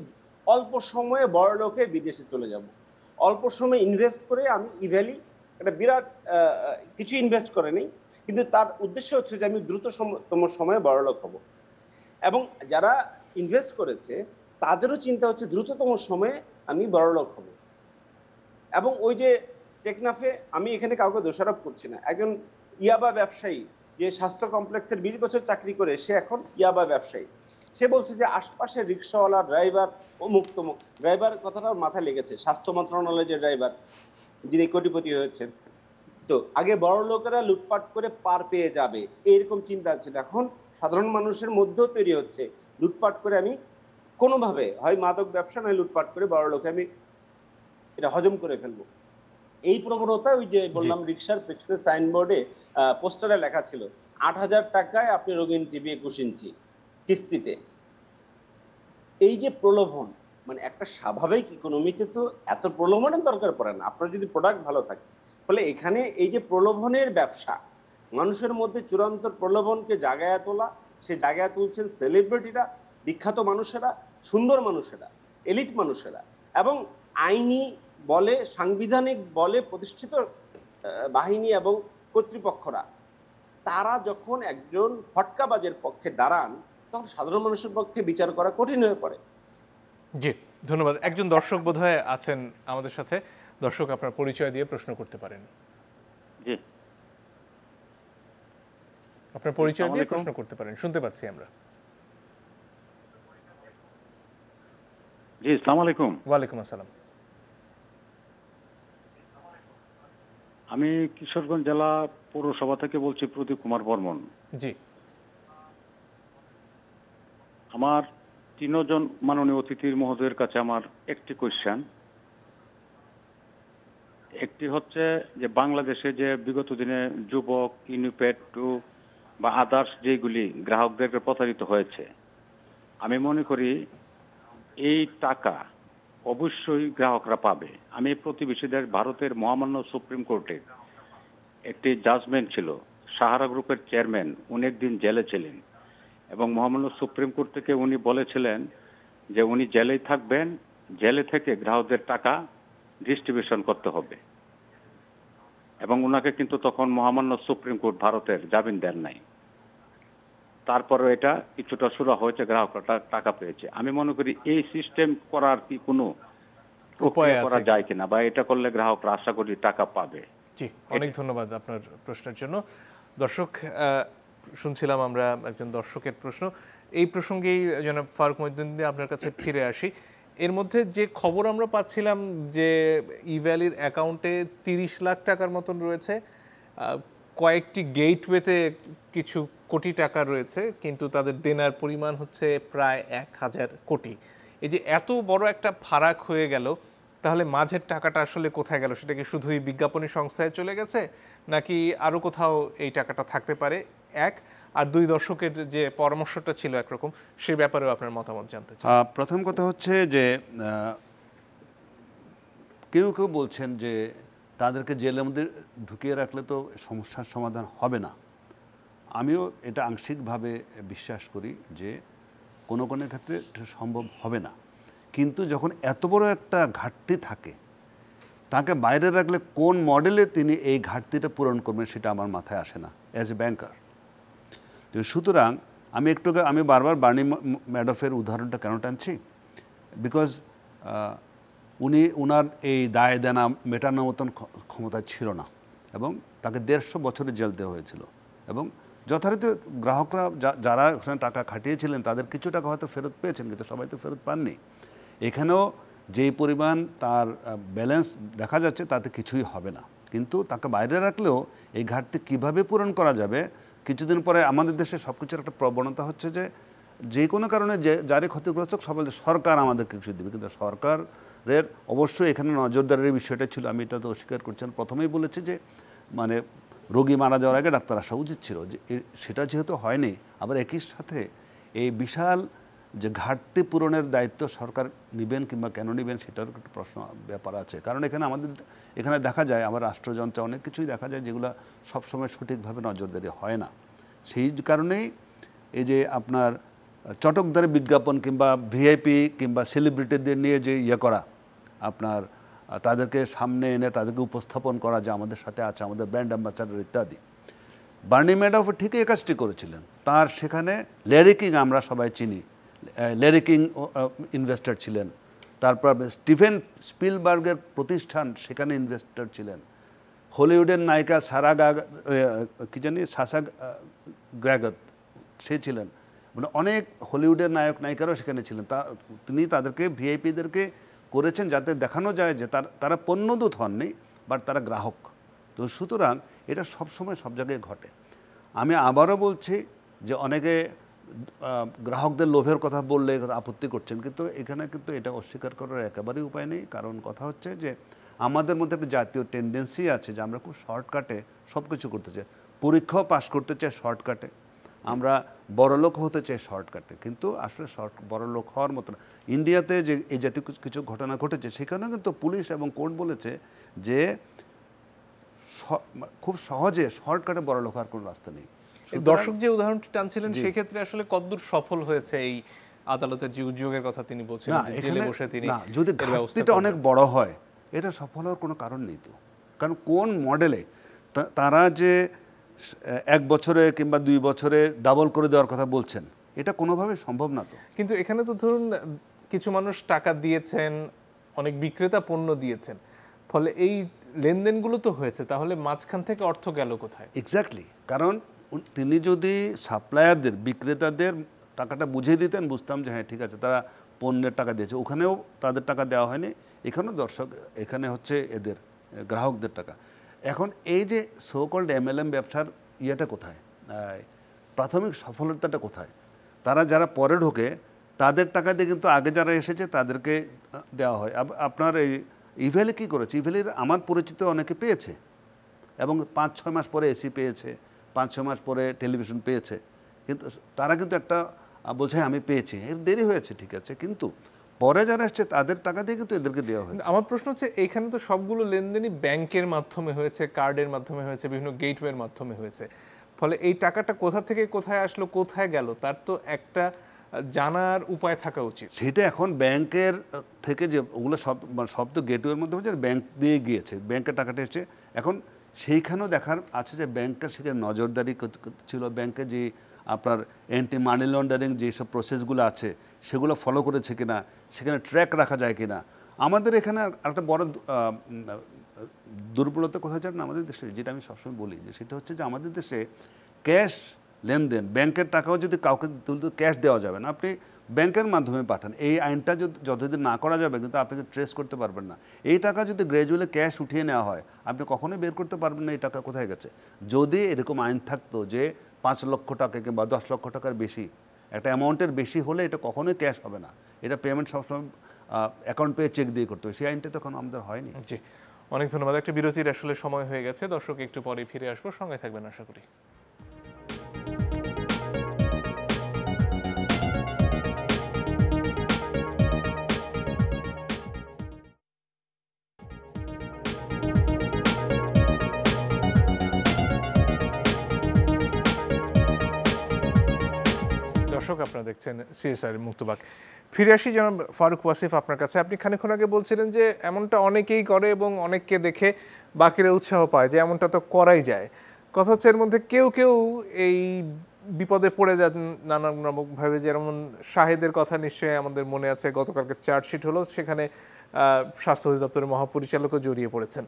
অল্প সময়ে বড় লোকে বিদেশে চলে যাব, অল্প সময়ে ইনভেস্ট করে আমি ইভ্যালি একটা বিরাট কিছু ইনভেস্ট করে নেই, কিন্তু তার উদ্দেশ্য হচ্ছে যে আমি দ্রুততম সময়ে বড়লোক হব। এবং যারা ইনভেস্ট করেছে তাদেরও চিন্তা হচ্ছে দ্রুততম সময়ে আমি বড়লোক হব। এবং ওই যে টেকনাফে, আমি এখানে কাউকে দোষারোপ করছি না, একজন ইয়াবা ব্যবসায়ী যে স্বাস্থ্য কমপ্লেক্সের 20 বছর চাকরি করে, সে এখন ইয়াবা ব্যবসায়ী। সে বলছে যে আশপাশে রিক্সাওয়ালা, ড্রাইভার, অমুক তমুক, ড্রাইভার কথাটা মাথায় লেগেছে, স্বাস্থ্য মন্ত্রণালয়ের যে ড্রাইভার যিনি কোটিপতি হয়েছেন, তো আগে বড় লোকেরা লুটপাট করে পার পেয়ে যাবে এরকম চিন্তা ছিল, এখন সাধারণ মানুষের মধ্যেও তৈরি হচ্ছে লুটপাট করে আমি কোনোভাবে হয় মাদক ব্যবসা নয় লুটপাট করে বড় লোকে আমি এটা হজম করে ফেলবো। এই প্রবণতা, ওই যে বললাম রিক্সার পেছনে সাইনবোর্ডে পোস্টারে লেখা ছিল 8,000 টাকায় আপনি রঙিন টিভি 21 ইঞ্চি কিস্তিতে। এই যে প্রলোভন, মানে একটা স্বাভাবিক ইকোনমিতে তো এত প্রলোভনের দরকার পড়ে না, আপনার যদি প্রোডাক্ট ভালো থাকে। ফলে এখানে এই যে প্রলোভনের ব্যবসা, মানুষের মধ্যে চূড়ান্ত প্রলোভনকে জাগায়া তোলা, সে জাগায়া তুলছেন সেলিব্রিটিরা, বিখ্যাত মানুষেরা, সুন্দর মানুষেরা, এলিট মানুষেরা, এবং আইনি বলে, সাংবিধানিক বলে প্রতিষ্ঠিত বাহিনী এবং কর্তৃপক্ষরা। তারা যখন একজন ফটকাবাজের পক্ষে দাঁড়ান, তখন সাধারণ মানুষের পক্ষে বিচার করা কঠিন হয়ে পড়ে। জি, ধন্যবাদ। একজন দর্শক বোধহয় আছেন আমাদের সাথে। দর্শক, আপনার পরিচয় দিয়ে প্রশ্ন করতে পারেন। জি, আপনার পরিচয় দিয়ে প্রশ্ন করতে পারেন, শুনতে পাচ্ছি আমরা। জি, আসসালামু আলাইকুম। ওয়ালাইকুম আসসালাম। আমি কিশোরগঞ্জ জেলা পৌরসভা থেকে বলছি, প্রদীপ কুমার বর্মন। জি, আমার 3 জন মাননীয় অতিথির মহোদয়ের কাছে আমার একটি কোয়েশ্চেন। একটি হচ্ছে যে বাংলাদেশে যে বিগত দিনে যুবক, ইউনিপেড টু বা আদার্স যেগুলি গ্রাহকদেরকে প্রতারিত হয়েছে, আমি মনে করি এই টাকা অবশ্যই গ্রাহকরা পাবে। আমি প্রতিবেশী দেশ ভারতের মহামান্য সুপ্রিম কোর্টের একটি জাজমেন্ট ছিল, সাহারা গ্রুপের চেয়ারম্যান উনি একদিন জেলে ছিলেন, এবং মহামান্য সুপ্রিম কোর্ট থেকে উনি বলেছিলেন যে উনি জেলেই থাকবেন, জেলে থেকে গ্রাহকদের টাকা ডিস্ট্রিবিউশন করতে হবে, এবং ওনাকে কিন্তু তখন মহামান্য সুপ্রিম কোর্ট ভারতের জামিন দেন নাই। তারপরে এটা কিছুটা সুরা হয়েছে, গ্রাহকরা টাকা পেয়েছে। আমি মনে করি এই সিস্টেম করার কি কোনো উপায় করা যায় কিনা, বা এটা করলে গ্রাহকরা আশা করি টাকা পাবে। জি, অনেক ধন্যবাদ আপনার প্রশ্নের জন্য। দর্শক, শুনছিলাম আমরা একজন দর্শকের প্রশ্ন। এই প্রসঙ্গেই জনাব ফারুক মহিউদ্দিন, আপনার কাছে ফিরে আসি। এর মধ্যে যে খবর আমরা পাচ্ছিলাম যে ইভ্যালির অ্যাকাউন্টে 30 লাখ টাকার মতন রয়েছে, কয়েকটি গেটওয়েতে কিছু কোটি টাকা রয়েছে, কিন্তু তাদের দেনার পরিমাণ হচ্ছে প্রায় 1000 কোটি। এই যে এত বড় একটা ফারাক হয়ে গেল, তাহলে মাঝের টাকাটা আসলে কোথায় গেল? সেটা কি শুধুই বিজ্ঞাপনী সংস্থায় চলে গেছে, নাকি আরও কোথাও এই টাকাটা থাকতে পারে? এক আর দুই, দর্শকের যে পরামর্শটা ছিল একরকম, সেই ব্যাপারেও আপনার মতামত জানতে চাই। প্রথম কথা হচ্ছে যে কেউ কেউ বলছেন যে তাদেরকে জেলের মধ্যে ঢুকিয়ে রাখলে তো সমস্যার সমাধান হবে না। আমিও এটা আংশিকভাবে বিশ্বাস করি যে কোনো কোনো ক্ষেত্রে এটা সম্ভব হবে না, কিন্তু যখন এত বড় একটা ঘাটতি থাকে, তাকে বাইরে রাখলে কোন মডেলে তিনি এই ঘাটতিটা পূরণ করবেন সেটা আমার মাথায় আসে না অ্যাজ এ ব্যাংকার। তো সুতরাং আমি বারবার বার্নি ম্যাডফের উদাহরণটা কেন টানছি, বিকজ উনার এই দায় দেনা মেটানোর মতন ক্ষমতা ছিল না এবং তাকে 150 বছরের জেল দেওয়া হয়েছিল এবং যথারীতি গ্রাহকরা যারা টাকা খাটিয়েছিলেন তাদের কিছু টাকা হয়তো ফেরত পেয়েছেন, কিন্তু সবাই তো ফেরত পাননি। এখানেও যেই পরিমাণ তার ব্যালেন্স দেখা যাচ্ছে তাতে কিছুই হবে না, কিন্তু তাকে বাইরে রাখলেও এই ঘাটতি কিভাবে পূরণ করা যাবে। কিছুদিন পরে আমাদের দেশে সব কিছুর একটা প্রবণতা হচ্ছে যে কোনো কারণে যারই ক্ষতিগ্রস্ত সবাই সরকার আমাদেরকে কিছু দেবে, কিন্তু সরকারের অবশ্যই এখানে নজরদারির বিষয়টা ছিল। আমি এটা তো অস্বীকার করছি না, প্রথমেই বলেছি যে মানে রোগী মারা যাওয়ার আগে ডাক্তার আসা উচিত ছিল, যে সেটা যেহেতু হয়নি, আবার একই সাথে এই বিশাল যে ঘাটতি পূরণের দায়িত্ব সরকার নেবেন কিংবা কেন নেবেন সেটার একটা প্রশ্ন ব্যাপার আছে। কারণ এখানে দেখা যায় আমার রাষ্ট্রযন্ত্রে অনেক কিছুই দেখা যায় যেগুলো সবসময় সঠিকভাবে নজরদারি হয় না। সেই কারণেই এই যে আপনার চটকদারি বিজ্ঞাপন কিংবা ভিআইপি কিংবা সেলিব্রিটিদের নিয়ে যে করা, আপনার তাদেরকে সামনে এনে তাদেরকে উপস্থাপন করা যে আমাদের সাথে আছে, আমাদের ব্র্যান্ড অ্যাম্বাসাডার ইত্যাদি। বার্নি ম্যাডফ ঠিক এই কাজটি করেছিলেন। তার সেখানে ল্যারি কিং আমরা সবাই চিনি, ল্যারি কিং ইনভেস্টর ছিলেন। তারপর স্টিভেন স্পিলবার্গের প্রতিষ্ঠান সেখানে ইনভেস্টর ছিলেন। হলিউডের নায়িকা সাসা গ্র্যাগত সে ছিলেন, মানে অনেক হলিউডের নায়ক নায়িকারাও সেখানে ছিলেন। তিনি তাদেরকে ভিআইপিদেরকে করেছেন যাতে দেখানো যায় যে তারা পণ্যদূত হননি, বাট তারা গ্রাহক। তো সুতরাং এটা সবসময় সব জায়গায় ঘটে। আমি আবারও বলছি যে অনেকে গ্রাহকদের লোভের কথা বললে আপত্তি করছেন, কিন্তু এখানে কিন্তু এটা অস্বীকার করার একেবারেই উপায় নেই। কারণ কথা হচ্ছে যে আমাদের মধ্যে একটা জাতীয় টেন্ডেন্সি আছে যে আমরা খুব শর্টকাটে সব কিছু করতে চাই, পরীক্ষাও পাস করতে চাই শর্টকাটে, আমরা বড়লোক হতে চাই শর্টকাটে, কিন্তু আসলে বড়লোক হওয়ার মতো না। ইন্ডিয়াতে যে এই জাতীয় কিছু ঘটনা ঘটেছে সেখানেও কিন্তু পুলিশ এবং কোর্ট বলেছে যে খুব সহজে শর্টকাটে বড়লোক হওয়ার কোনো রাস্তা নেই। দর্শক যে উদাহরণটি টানছিলেন সেক্ষেত্রে আসলে কতদূর সফল হয়েছে এই আদালতের যে উদ্যোগের কথা তিনি বলছেন, জেলে বসে তিনি যদি ঘাটতিটা অনেক বড় হয় এটা সফল হওয়ার কোনো কারণ নেই তো। কারণ কোন মডেলে তারা যে 1 বছরে কিংবা 2 বছরে ডাবল করে দেওয়ার কথা বলছেন এটা কোনোভাবে সম্ভব না তো। কিন্তু এখানে তো ধরুন কিছু মানুষ টাকা দিয়েছেন, অনেক বিক্রেতা পণ্য দিয়েছেন, ফলে এই লেনদেনগুলো তো হয়েছে, তাহলে মাঝখান থেকে অর্থ গেল কোথায়? এক্স্যাক্টলি, কারণ তিনি যদি সাপ্লায়ারদের বিক্রেতাদের টাকাটা বুঝিয়ে দিতেন বুঝতাম যে হ্যাঁ ঠিক আছে তারা পণ্যের টাকা দিয়েছে, ওখানেও তাদের টাকা দেওয়া হয়নি, এখানেও এখানে হচ্ছে এদের গ্রাহকদের টাকা। এখন এই যে সো কল্ড MLM ব্যবসার ইয়েটা কোথায়, প্রাথমিক সফলতাটা কোথায়? তারা যারা পরে ঢোকে তাদের টাকা দিয়ে কিন্তু আগে যারা এসেছে তাদেরকে দেওয়া হয়। আপনার এই ইভ্যালি কী করেছে, ইভ্যালির আমার পরিচিত অনেকে পেয়েছে এবং 5-6 মাস পরে এসি পেয়েছে, 5-6 মাস পরে টেলিভিশন পেয়েছে, কিন্তু তারা কিন্তু একটা বলছে আমি পেয়েছি, এর দেরি হয়েছে ঠিক আছে, কিন্তু পরে যারা এসছে তাদের টাকা দিয়ে কিন্তু এদেরকে দেওয়া হয়েছে। আমার প্রশ্ন হচ্ছে এখানে তো সবগুলো লেনদেনই ব্যাংকের মাধ্যমে হয়েছে, কার্ডের মাধ্যমে হয়েছে, বিভিন্ন গেটওয়ের মাধ্যমে হয়েছে, ফলে এই টাকাটা কোথা থেকে কোথায় আসলো, কোথায় গেল তার তো একটা জানার উপায় থাকা উচিত। সেটা এখন ব্যাংকের থেকে যে ওগুলো সব তো গেটওয়ের মধ্যে হচ্ছে, ব্যাংক দিয়ে গিয়েছে, ব্যাংকের টাকাটা এসছে। এখন সেইখানেও দেখার আছে যে ব্যাংকের সেখানে নজরদারি ছিল, ব্যাংকে যে আপনার অ্যান্টি মানি লন্ডারিং যেসব প্রসেসগুলো আছে সেগুলো ফলো করেছে কিনা, সেখানে ট্র্যাক রাখা যায় কিনা। আমাদের এখানে একটা বড় দুর্বলতা কোথায় জানেন আমাদের দেশে, যেটা আমি সবসময় বলি যে সেটা হচ্ছে যে আমাদের দেশে ক্যাশ লেনদেন, ব্যাংকের টাকাও যদি কাউকে তুলতে ক্যাশ দেওয়া যাবে না, আপনি ব্যাংকের মাধ্যমে পাঠান, এই আইনটা যতদিন না করা যাবে কিন্তু আপনি ট্রেস করতে পারবেন না। এই টাকা যদি গ্র্যাজুয়ালি ক্যাশ উঠিয়ে নেওয়া হয় আপনি কখনোই বের করতে পারবেন না এই টাকা কোথায় গেছে। যদি এরকম আইন থাকতো যে 5 লক্ষ টাকা কিংবা 10 লক্ষ টাকার বেশি একটা অ্যামাউন্টের বেশি হলে এটা কখনোই ক্যাশ হবে না, এটা পেমেন্ট সবসময় অ্যাকাউন্ট পে চেক দিয়ে করতে হবে, সেই আইনটা তখন আমাদের হয়নি। জি, অনেক ধন্যবাদ। একটা বিরতির আসলে সময় হয়ে গেছে, দর্শক একটু পরে ফিরে আসবো, সঙ্গে থাকবেন আশা করি। দর্শক, আপনারা দেখছেন সিএসআর মুক্তবাক। ফিরে আসি জনাব ফারুক ওয়াসিফ আপনার কাছে। আপনি খানিকক্ষণ আগে বলছিলেন যে এমনটা অনেকেই করে এবং অনেককে দেখে বাকিরা উৎসাহ পায় যে এমনটা তো করাই যায়। কথা হচ্ছে এর মধ্যে কেউ কেউ এই বিপদে পড়ে যান নানান রকমভাবে, যেমন শাহেদের কথা নিশ্চয়ই আমাদের মনে আছে, গতকালকে চার্জশিট হলো, সেখানে স্বাস্থ্য অধিদপ্তরের মহাপরিচালকও জড়িয়ে পড়েছেন।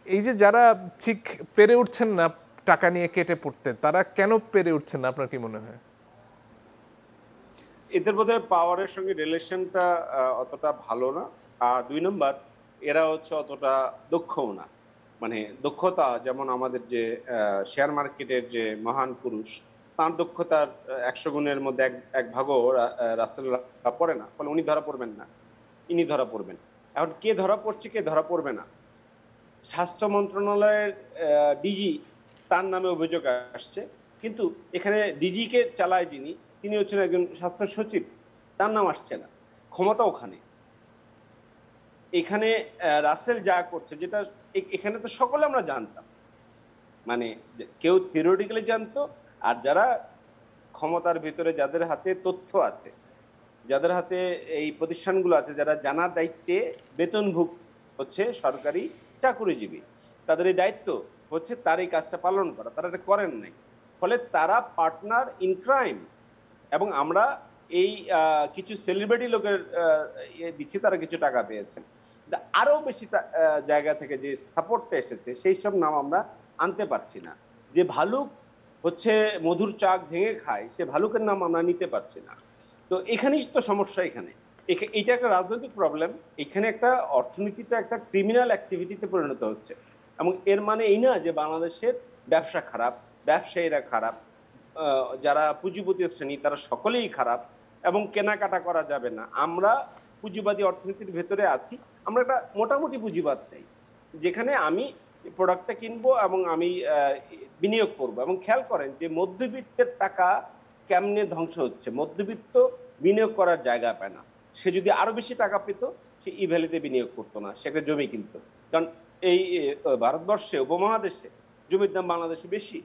এই যে যারা ঠিক পেরে উঠছেন না টাকা নিয়ে কেটে পড়তে, তারা কেন পেরে উঠছেন না আপনার কি মনে হয়? এদের বোধহয় পাওয়ারের সঙ্গে রিলেশনটা অতটা ভালো না, আর 2 নম্বর এরা হচ্ছে অতটা দক্ষও না। মানে দক্ষতা যেমন আমাদের যে শেয়ার মার্কেটের যে মহান পুরুষ, তার দক্ষতার 100 গুণের মধ্যে এক ভাগও রাসেল পড়ে না, ফলে উনি ধরা পড়বেন না, ইনি ধরা পড়বেন। এখন কে ধরা পড়ছে কে ধরা পড়বে না, স্বাস্থ্য মন্ত্রণালয়ের ডিজি তার নামে অভিযোগ আসছে, কিন্তু এখানে ডিজিকে চালায় যিনি, তিনি হচ্ছেন একজন স্বাস্থ্য সচিব, তার নাম আসছে না, ক্ষমতা ওখানে। এখানে রাসেল যা করছে, যেটা এখানে তো সকলে আমরা জানতাম, মানে কেউ থিওরিটিক্যালি জানতো, আর যারা ক্ষমতার ভিতরে যাদের হাতে তথ্য আছে, যাদের হাতে এই প্রতিষ্ঠানগুলো আছে, যারা জানার দায়িত্বে বেতনভুক হচ্ছে সরকারি চাকুরিজীবী, তাদের এই দায়িত্ব হচ্ছে তার এই কাজটা পালন করা, তারা এটা করেন নাই, ফলে তারা পার্টনার ইন ক্রাইম। এবং আমরা এই কিছু সেলিব্রিটি লোকের দিচ্ছি, তারা কিছু টাকা পেয়েছেন, আরও বেশি জায়গা থেকে যে সাপোর্টটা এসেছে সেই সব নাম আমরা আনতে পারছি না। যে ভালুক হচ্ছে মধুর চাক ভেঙে খায়, সে ভালুকের নাম আমরা নিতে পারছি না। তো এখানেই তো সমস্যা, এখানে এইটা একটা রাজনৈতিক প্রবলেম, এখানে একটা অর্থনীতিটা একটা ক্রিমিনাল অ্যাক্টিভিটিতে পরিণত হচ্ছে। এবং এর মানে এই না যে বাংলাদেশের ব্যবসা খারাপ, ব্যবসায়ীরা খারাপ, যারা পুঁজিপতি শ্রেণী তারা সকলেই খারাপ এবং কেনাকাটা করা যাবে না। আমরা পুঁজিবাদী অর্থনীতির ভেতরে আছি, আমরা একটা মোটামুটি পুঁজিবাদ চাই, যেখানে আমি প্রোডাক্টটা কিনবো এবং আমি বিনিয়োগ করব। এবং খেয়াল করেন যে মধ্যবিত্তের টাকা কেমনে ধ্বংস হচ্ছে, মধ্যবিত্ত বিনিয়োগ করার জায়গা পায় না। সে যদি আরো বেশি টাকা পেত, সে ই ভ্যালিতে বিনিয়োগ করতো না, সে একটা জমি কিনতো। কারণ এই ভারতবর্ষে, উপমহাদেশে জমির দাম বাংলাদেশে বেশি।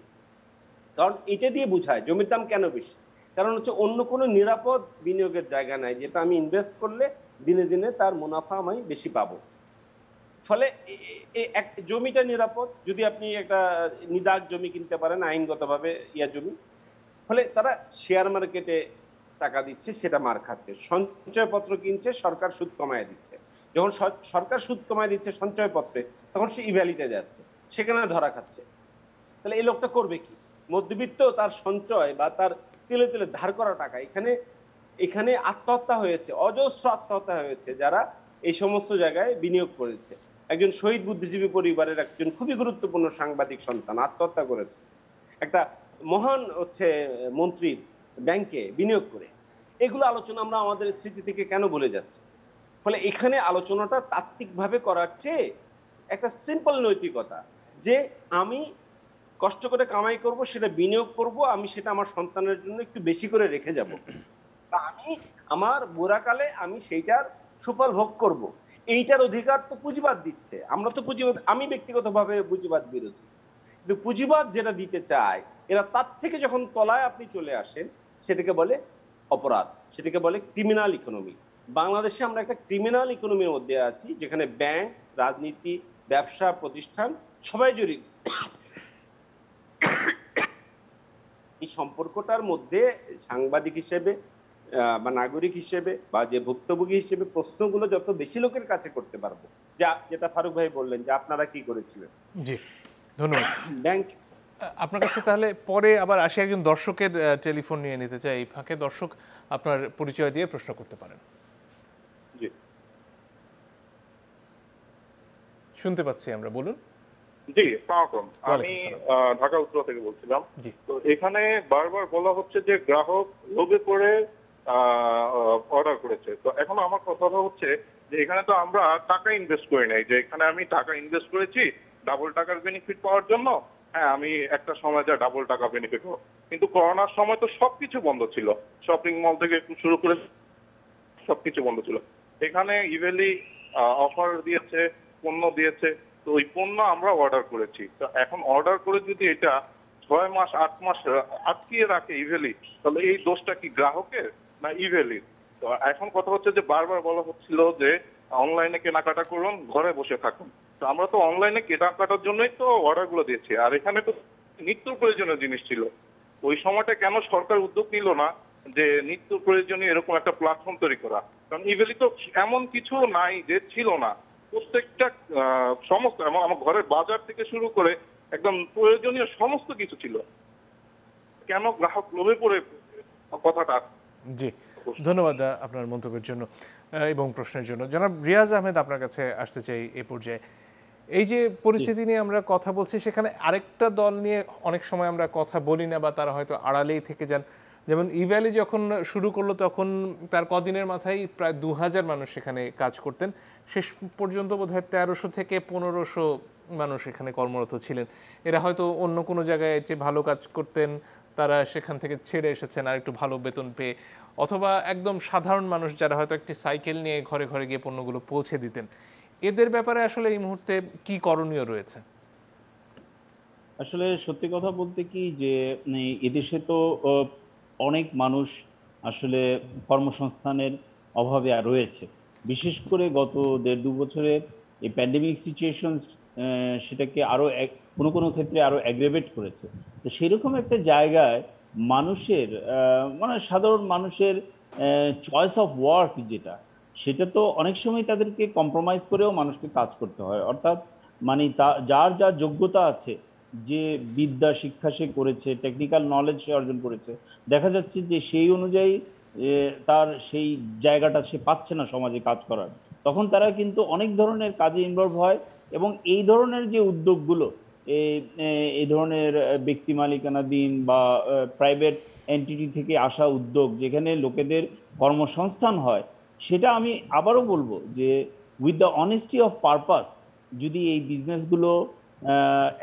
কারণ এটা দিয়ে বোঝায় জমির দাম কেন বেশি, কারণ হচ্ছে অন্য কোনো নিরাপদ বিনিয়োগের জায়গা নাই, যেটা আমি ইনভেস্ট করলে দিনে দিনে তার মুনাফা আমি বেশি পাবো। ফলে জমিটা নিরাপদ, যদি আপনি একটা নিদাক জমি কিনতে পারেন আইনগতভাবে জমি। ফলে তারা শেয়ার মার্কেটে টাকা দিচ্ছে, সেটা মার খাচ্ছে। সঞ্চয়পত্র কিনছে, সরকার সুদ কমায় দিচ্ছে। যখন সরকার সুদ কমায় দিচ্ছে সঞ্চয়পত্রে, তখন সে ইভ্যালিতে যাচ্ছে, সেখানে ধরা খাচ্ছে। তাহলে এই লোকটা করবে কি? মধ্যবিত্ত তার সঞ্চয় বা তার তেলে তেলে ধার করা টাকা, এখানে আত্মহত্যা হয়েছে, অজস্র আত্মহত্যা হয়েছে যারা এই সমস্ত জায়গায় বিনিয়োগ করেছে। একজন শহীদ বুদ্ধিজীবী পরিবারের একজন খুবই গুরুত্বপূর্ণ সাংবাদিক সন্তান আত্মহত্যা করেছে একটা মহান হচ্ছে মন্ত্রী ব্যাংকে বিনিয়োগ করে। এগুলো আলোচনা আমরা আমাদের স্মৃতি থেকে কেন ভুলে যাচ্ছি? ফলে এখানে আলোচনাটা তাত্ত্বিকভাবে করার চেয়ে একটা সিম্পল নৈতিকতা, যে আমি কষ্ট করে কামাই করব, সেটা বিনিয়োগ করব, আমি সেটা আমার সন্তানের জন্য একটু বেশি করে রেখে যাব, তা আমি আমার বুড়াকালে আমি সেইটার সুফল ভোগ করব। এইটার অধিকার তো পুঁজিবাদ দিচ্ছে। আমরা তো পুঁজিবাদ, আমি ব্যক্তিগতভাবে পুঁজিবাদ বিরোধী, কিন্তু পুঁজিবাদ যেটা দিতে চায়, এরা তার থেকে যখন তলায় আপনি চলে আসেন, সেটাকে বলে অপরাধ, সেটাকে বলে ক্রিমিনাল ইকোনমি। বাংলাদেশে আমরা একটা ক্রিমিনাল ইকোনমির মধ্যে আছি, যেখানে ব্যাংক, রাজনীতি, ব্যবসা প্রতিষ্ঠান সবাই জড়িত। এই সম্পর্কটার মধ্যে সাংবাদিক হিসেবে বা নাগরিক হিসেবে বা যে ভুক্তভোগী হিসেবে প্রশ্নগুলো যত বেশি লোকের কাছে করতে পারবো, যেটা ফারুক ভাই বললেন যে আপনারা কি করেছিলেন। জি, ধন্যবাদ। ব্যাংক আপনার কাছে তাহলে পরে আবার আসি, একজন দর্শকের টেলিফোন নিয়ে নিতে চাই। এই ফাঁকে দর্শক আপনার পরিচয় দিয়ে প্রশ্ন করতে পারেন। জি, শুনতে পাচ্ছি আমরা, বলুন। জি, আসসালামু আলাইকুম। আমি ঢাকা উত্তর থেকে বলছিলাম। তো এখানে বারবার বলা হচ্ছে যে গ্রাহক লোভে পড়ে অর্ডার করেছে। তো এখন আমার কথা হচ্ছে যে এখানে তো আমরা টাকা ইনভেস্ট করি নাই, যে এখানে আমি টাকা ইনভেস্ট করেছি ডাবল টাকার বেনিফিট পাওয়ার জন্য। হ্যাঁ, আমি একটা সময় যা ডাবল টাকা বেনিফিট পাবো, কিন্তু করোনার সময় তো সবকিছু বন্ধ ছিল, শপিং মল থেকে শুরু করে সবকিছু বন্ধ ছিল। এখানে ইভেলি অফার দিয়েছে, পণ্য দিয়েছে, তো ওই পণ্য আমরা অর্ডার করেছি। তো এখন অর্ডার করে যদি এটা 6 মাস 8 মাস আটকিয়ে রাখে ইভেলি, তাহলে এই দোষটা কি গ্রাহকের না ইভেলির? তো এখন কথা হচ্ছে যে বারবার বলা হচ্ছিল যে অনলাইনে কেনাকাটা করুন, ঘরে বসে থাকুন। তো আমরা তো অনলাইনে কেনাকাটার জন্যই তো অর্ডার গুলো দিয়েছি, আর এখানে তো নিত্য প্রয়োজনীয় জিনিস ছিল। ওই সময়টা কেন সরকার উদ্যোগ নিল না যে নিত্য প্রয়োজনীয় এরকম একটা প্ল্যাটফর্ম তৈরি করা? কারণ ইভেলি তো এমন কিছু নাই যে ছিল না, প্রত্যেকটা সমস্ত আমার ঘরের বাজার থেকে শুরু করে একদম প্রয়োজনীয় সমস্ত কিছু ছিল। কেন গ্রাহক লোভে পড়ে কথাটা? জি, ধন্যবাদ আপনার মন্তব্যের জন্য এবং প্রশ্নের জন্য। জনাব রিয়াজ আহমেদ, আপনার কাছে আসতে চাই এই পর্যায়ে। এই যে পরিস্থিতি নিয়ে আমরা কথা বলছি, সেখানে আরেকটা দল নিয়ে অনেক সময় আমরা কথা বলি না বা তারা হয়তো আড়ালেই থেকে যান। যেমন ইভ্যালি যখন শুরু করলো তখন তার কদিনের মাথায় প্রায় 2000 মানুষ সেখানে কাজ করতেন। শেষ পর্যন্ত বোধহয় 1300 থেকে 1500 মানুষ এখানে কর্মরত ছিলেন। এরা হয়তো অন্য কোনো জায়গায় যে ভালো কাজ করতেন, তারা সেখান থেকে ছেড়ে এসেছেন আর একটু ভালো বেতন পেয়ে, অথবা একদম সাধারণ মানুষ যারা হয়তো একটি সাইকেল নিয়ে ঘরে ঘরে গিয়ে পণ্যগুলো পৌঁছে দিতেন। এদের ব্যাপারে আসলে এই মুহূর্তে কি করণীয় রয়েছে? আসলে সত্যি কথা বলতে কি যে এদেশে তো অনেক মানুষ আসলে কর্মসংস্থানের অভাবে রয়েছে। বিশেষ করে গত 1.5-2 বছরে এই প্যান্ডেমিক সিচুয়েশন সেটাকে আরও কোনো কোনো ক্ষেত্রে আরও অ্যাগ্রেভেট করেছে। তো সেরকম একটা জায়গায় মানুষের মানে সাধারণ মানুষের চয়েস অফ ওয়ার্ক যেটা, সেটা তো অনেক সময় তাদেরকে কম্প্রোমাইজ করেও মানুষকে কাজ করতে হয়। অর্থাৎ মানে যার যার যোগ্যতা আছে, যে বিদ্যা শিক্ষা সে করেছে, টেকনিক্যাল নলেজ সে অর্জন করেছে, দেখা যাচ্ছে যে সেই অনুযায়ী তার সেই জায়গাটা সে পাচ্ছে না সমাজে কাজ করার। তখন তারা কিন্তু অনেক ধরনের কাজে ইনভলভ হয়। এবং এই ধরনের যে উদ্যোগগুলো, এই ধরনের ব্যক্তি মালিকানাধীন বা প্রাইভেট এন্টিটি থেকে আসা উদ্যোগ যেখানে লোকেদের কর্মসংস্থান হয়, সেটা আমি আবারও বলবো যে with the honesty of purpose যদি এই বিজনেসগুলো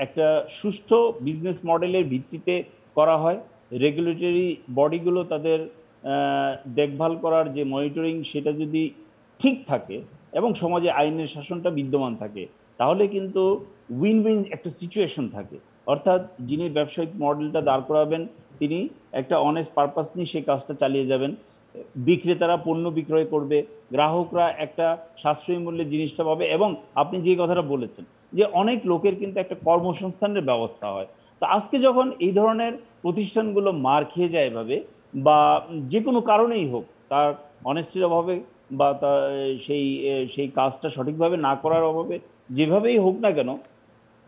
একটা সুষ্ঠু বিজনেস মডেলের ভিত্তিতে করা হয়, রেগুলেটরি বডিগুলো তাদের দেখভাল করার যে মনিটরিং সেটা যদি ঠিক থাকে এবং সমাজে আইনের শাসনটা বিদ্যমান থাকে, তাহলে কিন্তু উইন উইন একটা সিচুয়েশন থাকে। অর্থাৎ যিনি ব্যবসায়িক মডেলটা দাঁড় করাবেন তিনি একটা অনেস্ট পারপাস নিয়ে সেই কাজটা চালিয়ে যাবেন, বিক্রেতারা পণ্য বিক্রয় করবে, গ্রাহকরা একটা সাশ্রয়ী মূল্যে জিনিসটা পাবে। এবং আপনি যে কথাটা বলেছেন যে অনেক লোকের কিন্তু একটা কর্মসংস্থানের ব্যবস্থা হয়। তো আজকে যখন এই ধরনের প্রতিষ্ঠানগুলো মার খেয়ে যায় এভাবে, বা যে কোনো কারণেই হোক, তার অনেস্টির অভাবে বা তার সেই কাজটা সঠিকভাবে না করার অভাবে, যেভাবেই হোক না কেন,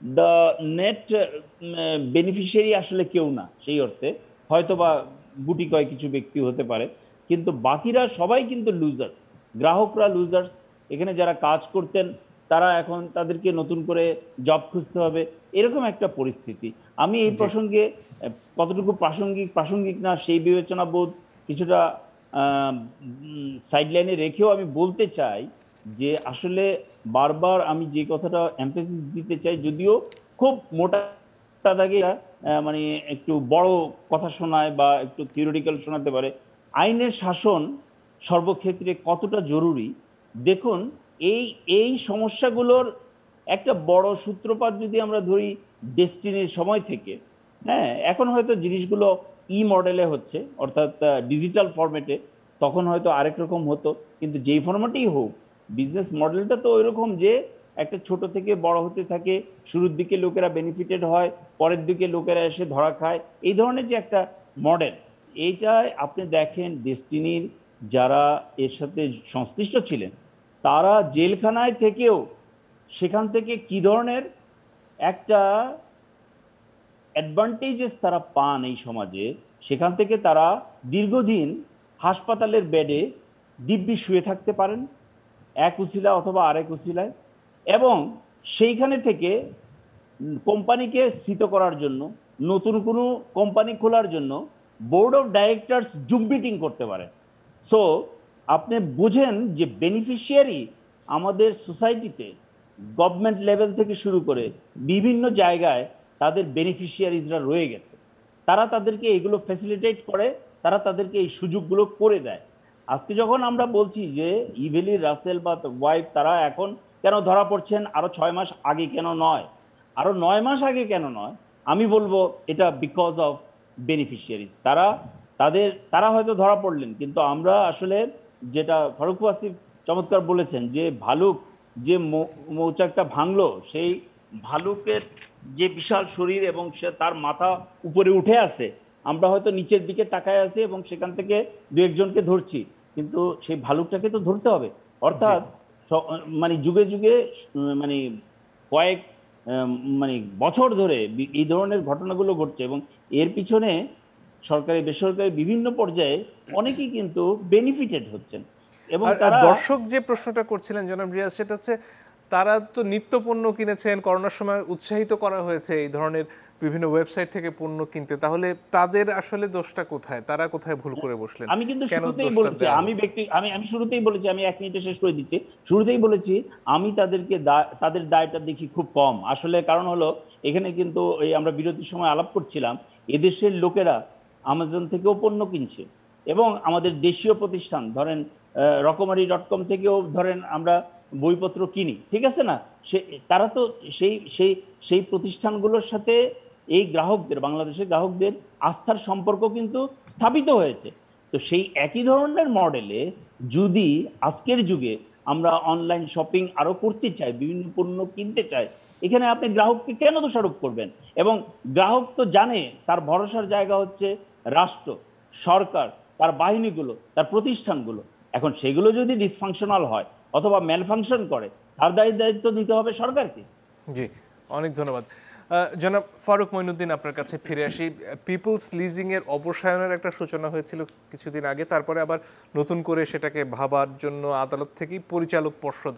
দ্য নেট বেনিফিশিয়ারি আসলে কেউ না সেই অর্থে, হয়তো বা গুটি কয় কিছু ব্যক্তি হতে পারে, কিন্তু বাকিরা সবাই কিন্তু লুজার্স। গ্রাহকরা লুজার্স। এখানে যারা কাজ করতেন তারা এখন তাদেরকে নতুন করে জব খুঁজতে হবে, এরকম একটা পরিস্থিতি। আমি এই প্রসঙ্গে কতটুকু প্রাসঙ্গিক না সেই বিবেচনা বোধ কিছুটা সাইডলাইনে রেখেও আমি বলতে চাই যে আসলে বারবার আমি যে কথাটা এমফেসিস দিতে চাই, যদিও খুব মোটা দাগে মানে একটু বড় কথা শোনায় বা একটু থিওরিটিক্যাল শোনাতে পারে, আইনের শাসন সর্বক্ষেত্রে কতটা জরুরি। দেখুন, এই সমস্যাগুলোর একটা বড় সূত্রপাত যদি আমরা ধরি ডেস্টিনির সময় থেকে, হ্যাঁ, এখন হয়তো জিনিসগুলো মডেলে হচ্ছে, অর্থাৎ ডিজিটাল ফরম্যাটে, তখন হয়তো আরেক রকম হতো। কিন্তু যেই ফরম্যাটেই হোক, বিজনেস মডেলটা তো ওইরকম যে একটা ছোট থেকে বড় হতে থাকে, শুরুর দিকে লোকেরা বেনিফিটেড হয়, পরের দিকে লোকেরা এসে ধরা খায়, এই ধরনের যে একটা মডেল, এইটাই আপনি দেখেন ডেস্টিনির যারা এর সাথে সংশ্লিষ্ট ছিলেন তারা জেলখানায় থেকেও সেখান থেকে কি ধরনের একটা অ্যাডভান্টেজেস তারা পান এই সমাজে, সেখান থেকে তারা দীর্ঘদিন হাসপাতালের বেডে দিব্যি শুয়ে থাকতে পারেন এক উসিলা অথবা আরেক উসিলায়, এবং সেইখানে থেকে কোম্পানিকে স্ফীত করার জন্য, নতুন কোনো কোম্পানি খোলার জন্য board of directors zoom meeting করতে পারে। সো আপনি বুঝেন যে বেনিফিশিয়ারি আমাদের সোসাইটিতে গভর্নমেন্ট লেভেল থেকে শুরু করে বিভিন্ন জায়গায় তাদের বেনিফিশিয়ারিজরা রয়ে গেছে। তারা তাদেরকে এগুলো ফ্যাসিলিটেট করে, তারা তাদেরকে এই সুযোগগুলো করে দেয়। আজকে যখন আমরা বলছি যে ইভেলি, রাসেল বা ওয়াইফ তারা এখন কেন ধরা পড়ছেন, আরও 6 মাস আগে কেন নয়, আরও 9 মাস আগে কেন নয়, আমি বলবো এটা বিকজ অফ বেনিফিশিয়ারিজ। তারা হয়তো ধরা পড়লেন, কিন্তু আমরা আসলে যেটা ফারুক ওয়াসিফ চমৎকার বলেছেন যে ভালুক যে মৌচাকটা ভাঙলো, সেই ভালুকের যে বিশাল শরীর এবং সে তার মাথা উপরে উঠে আছে, আমরা হয়তো নিচের দিকে তাকায় আছি এবং সেখান থেকে দু একজনকে ধরছি, কিন্তু সেই ভালুকটাকে তো ধরতে হবে। অর্থাৎ মানে যুগে যুগে মানে কয়েক মানে বছর ধরে এই ধরনের ঘটনাগুলো ঘটছে এবং এর পিছনে সরকারি বেসরকারি বিভিন্ন পর্যায়ে অনেকেই কিন্তু বেনিফিটেড হচ্ছেন। এবং দর্শক যে প্রশ্নটা করছিলেন জনাব রিয়াজ, সেটা হচ্ছে তারা তো নিত্য পণ্য কিনেছেন, করোনার সময় উৎসাহিত করা হয়েছে এই ধরনের বিভিন্ন ওয়েবসাইট থেকে পণ্য কিনতে, তাহলে তাদের আসলে দোষটা কোথায়, তারা কোথায় ভুল করে বসলেন? আমি কিন্তু শুরুতেই বলেছি, আমি শুরুতেই বলেছি, আমি 1 মিনিটে শেষ করে দিচ্ছি, শুরুতেই বলেছি আমি তাদের দায়টা দেখি খুব কম। আসলে কারণ হলো এখানে কিন্তু এই আমরা বিরতির সময় আলাপ করছিলাম, এদেশের লোকেরা অ্যামাজন থেকেও পণ্য কিনছে এবং আমাদের দেশীয় প্রতিষ্ঠান ধরেন রকমারি.com থেকেও ধরেন আমরা বইপত্র কিনি, ঠিক আছে না? তারা তো সেই প্রতিষ্ঠানগুলোর সাথে এই গ্রাহকদের, বাংলাদেশের গ্রাহকদের আস্থার সম্পর্ক কিন্তু স্থাপিত হয়েছে। তো সেই একই ধরনের মডেলে যদি আজকের যুগে আমরা অনলাইন শপিং আরো করতে চাই, বিভিন্ন পণ্য কিনতে চাই, এখানে আপনি গ্রাহককে কেন দোষারোপ করবেন? এবং গ্রাহক তো জানে তার ভরসার জায়গা হচ্ছে রাষ্ট্র, সরকার, তার বাহিনীগুলো, তার প্রতিষ্ঠানগুলো। এখন সেগুলো যদি ডিসফাংশনাল হয় অথবা ম্যালফাংশন করে, তার দায়িত্ব দিতে হবে সরকারকে। জি, অনেক ধন্যবাদ। জনাব ফারুক মঈনুদ্দিন, আপনার কাছে ফিরে আসি। পিপলস লিজিং এর অবসায়নের একটা সূচনা হয়েছিল কিছুদিন আগে, তারপরে আবার নতুন করে সেটাকে ভাবার জন্য আদালত থেকেই পরিচালক পর্ষদ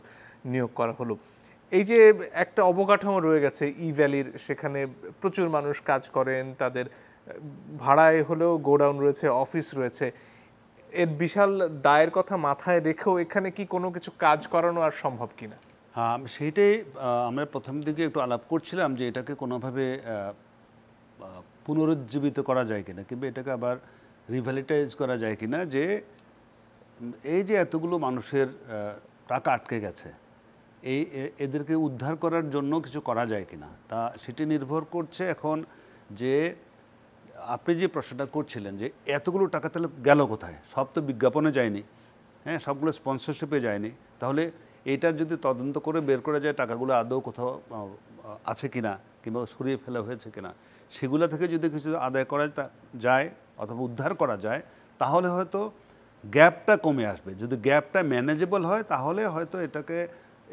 নিয়োগ করা হলো। এই যে একটা অবকাঠামো রয়ে গেছে ই ভ্যালির, সেখানে প্রচুর মানুষ কাজ করেন, তাদের ভাড়ায় হলেও গোডাউন রয়েছে, অফিস রয়েছে, এর বিশাল দায়ের কথা মাথায় রেখেও এখানে কি কোনো কিছু কাজ করানো আর সম্ভব কিনা? হ্যাঁ, সেইটাই আমরা প্রথম দিকে একটু আলাপ করছিলাম যে এটাকে কোনোভাবে পুনরুজ্জীবিত করা যায় কিনা, কিংবা এটাকে আবার রিভ্যালিটাইজ করা যায় কিনা, যে এই যে এতগুলো মানুষের টাকা আটকে গেছে, এদেরকে উদ্ধার করার জন্য কিছু করা যায় কিনা, তা সেটি নির্ভর করছে এখন যে আপনি যে প্রশ্নটা করছিলেন যে এতগুলো টাকা তাহলে গেল কোথায়। সব তো বিজ্ঞাপনে যায়নি, হ্যাঁ, সবগুলো স্পন্সরশিপে যায়নি। তাহলে এইটার যদি তদন্ত করে বের করা যায় টাকাগুলো আদৌ কোথাও আছে কিনা কিংবা সরিয়ে ফেলা হয়েছে কিনা, সেগুলো থেকে যদি কিছু আদায় করা যায় অথবা উদ্ধার করা যায়, তাহলে হয়তো গ্যাপটা কমে আসবে। যদি গ্যাপটা ম্যানেজেবল হয় তাহলে হয়তো এটাকে,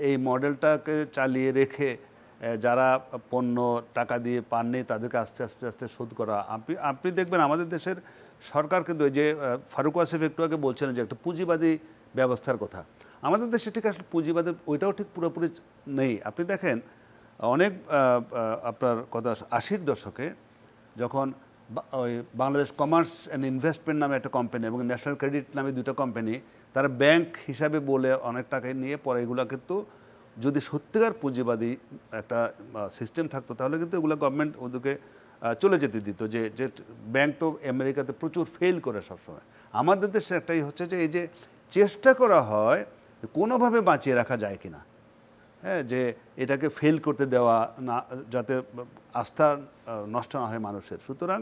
এই মডেলটাকে চালিয়ে রেখে যারা পণ্য টাকা দিয়ে পাননি তাদেরকে আস্তে আস্তে আস্তে শোধ করা। আপনি দেখবেন আমাদের দেশের সরকার কিন্তু ওই যে ফারুক ওয়াসিফ একটু আগে বলছিলেন যে একটা পুঁজিবাদী ব্যবস্থার কথা, আমাদের দেশে ঠিক আসলে পুঁজিবাদী ওইটাও ঠিক পুরোপুরি নেই। আপনি দেখেন অনেক আপনার কথা 80-র দশকে যখন ওই বাংলাদেশ কমার্স অ্যান্ড ইনভেস্টমেন্ট নামে একটা কোম্পানি এবং ন্যাশনাল ক্রেডিট নামে দুটো কোম্পানি, তারা ব্যাংক হিসাবে বলে অনেক টাকা নিয়ে পরে এগুলো কিন্তু যদি সত্যিকার পুঁজিবাদী একটা সিস্টেম থাকতো তাহলে কিন্তু এগুলো গভর্নমেন্ট ওদেরকে চলে যেতে দিত। যে ব্যাংক তো আমেরিকাতে প্রচুর ফেল করে সবসময়। আমাদের দেশে একটাই হচ্ছে যে এই যে চেষ্টা করা হয় কোনোভাবে বাঁচিয়ে রাখা যায় কিনা, হ্যাঁ, যে এটাকে ফেল করতে দেওয়া না, যাতে আস্থা নষ্ট না হয় মানুষের। সুতরাং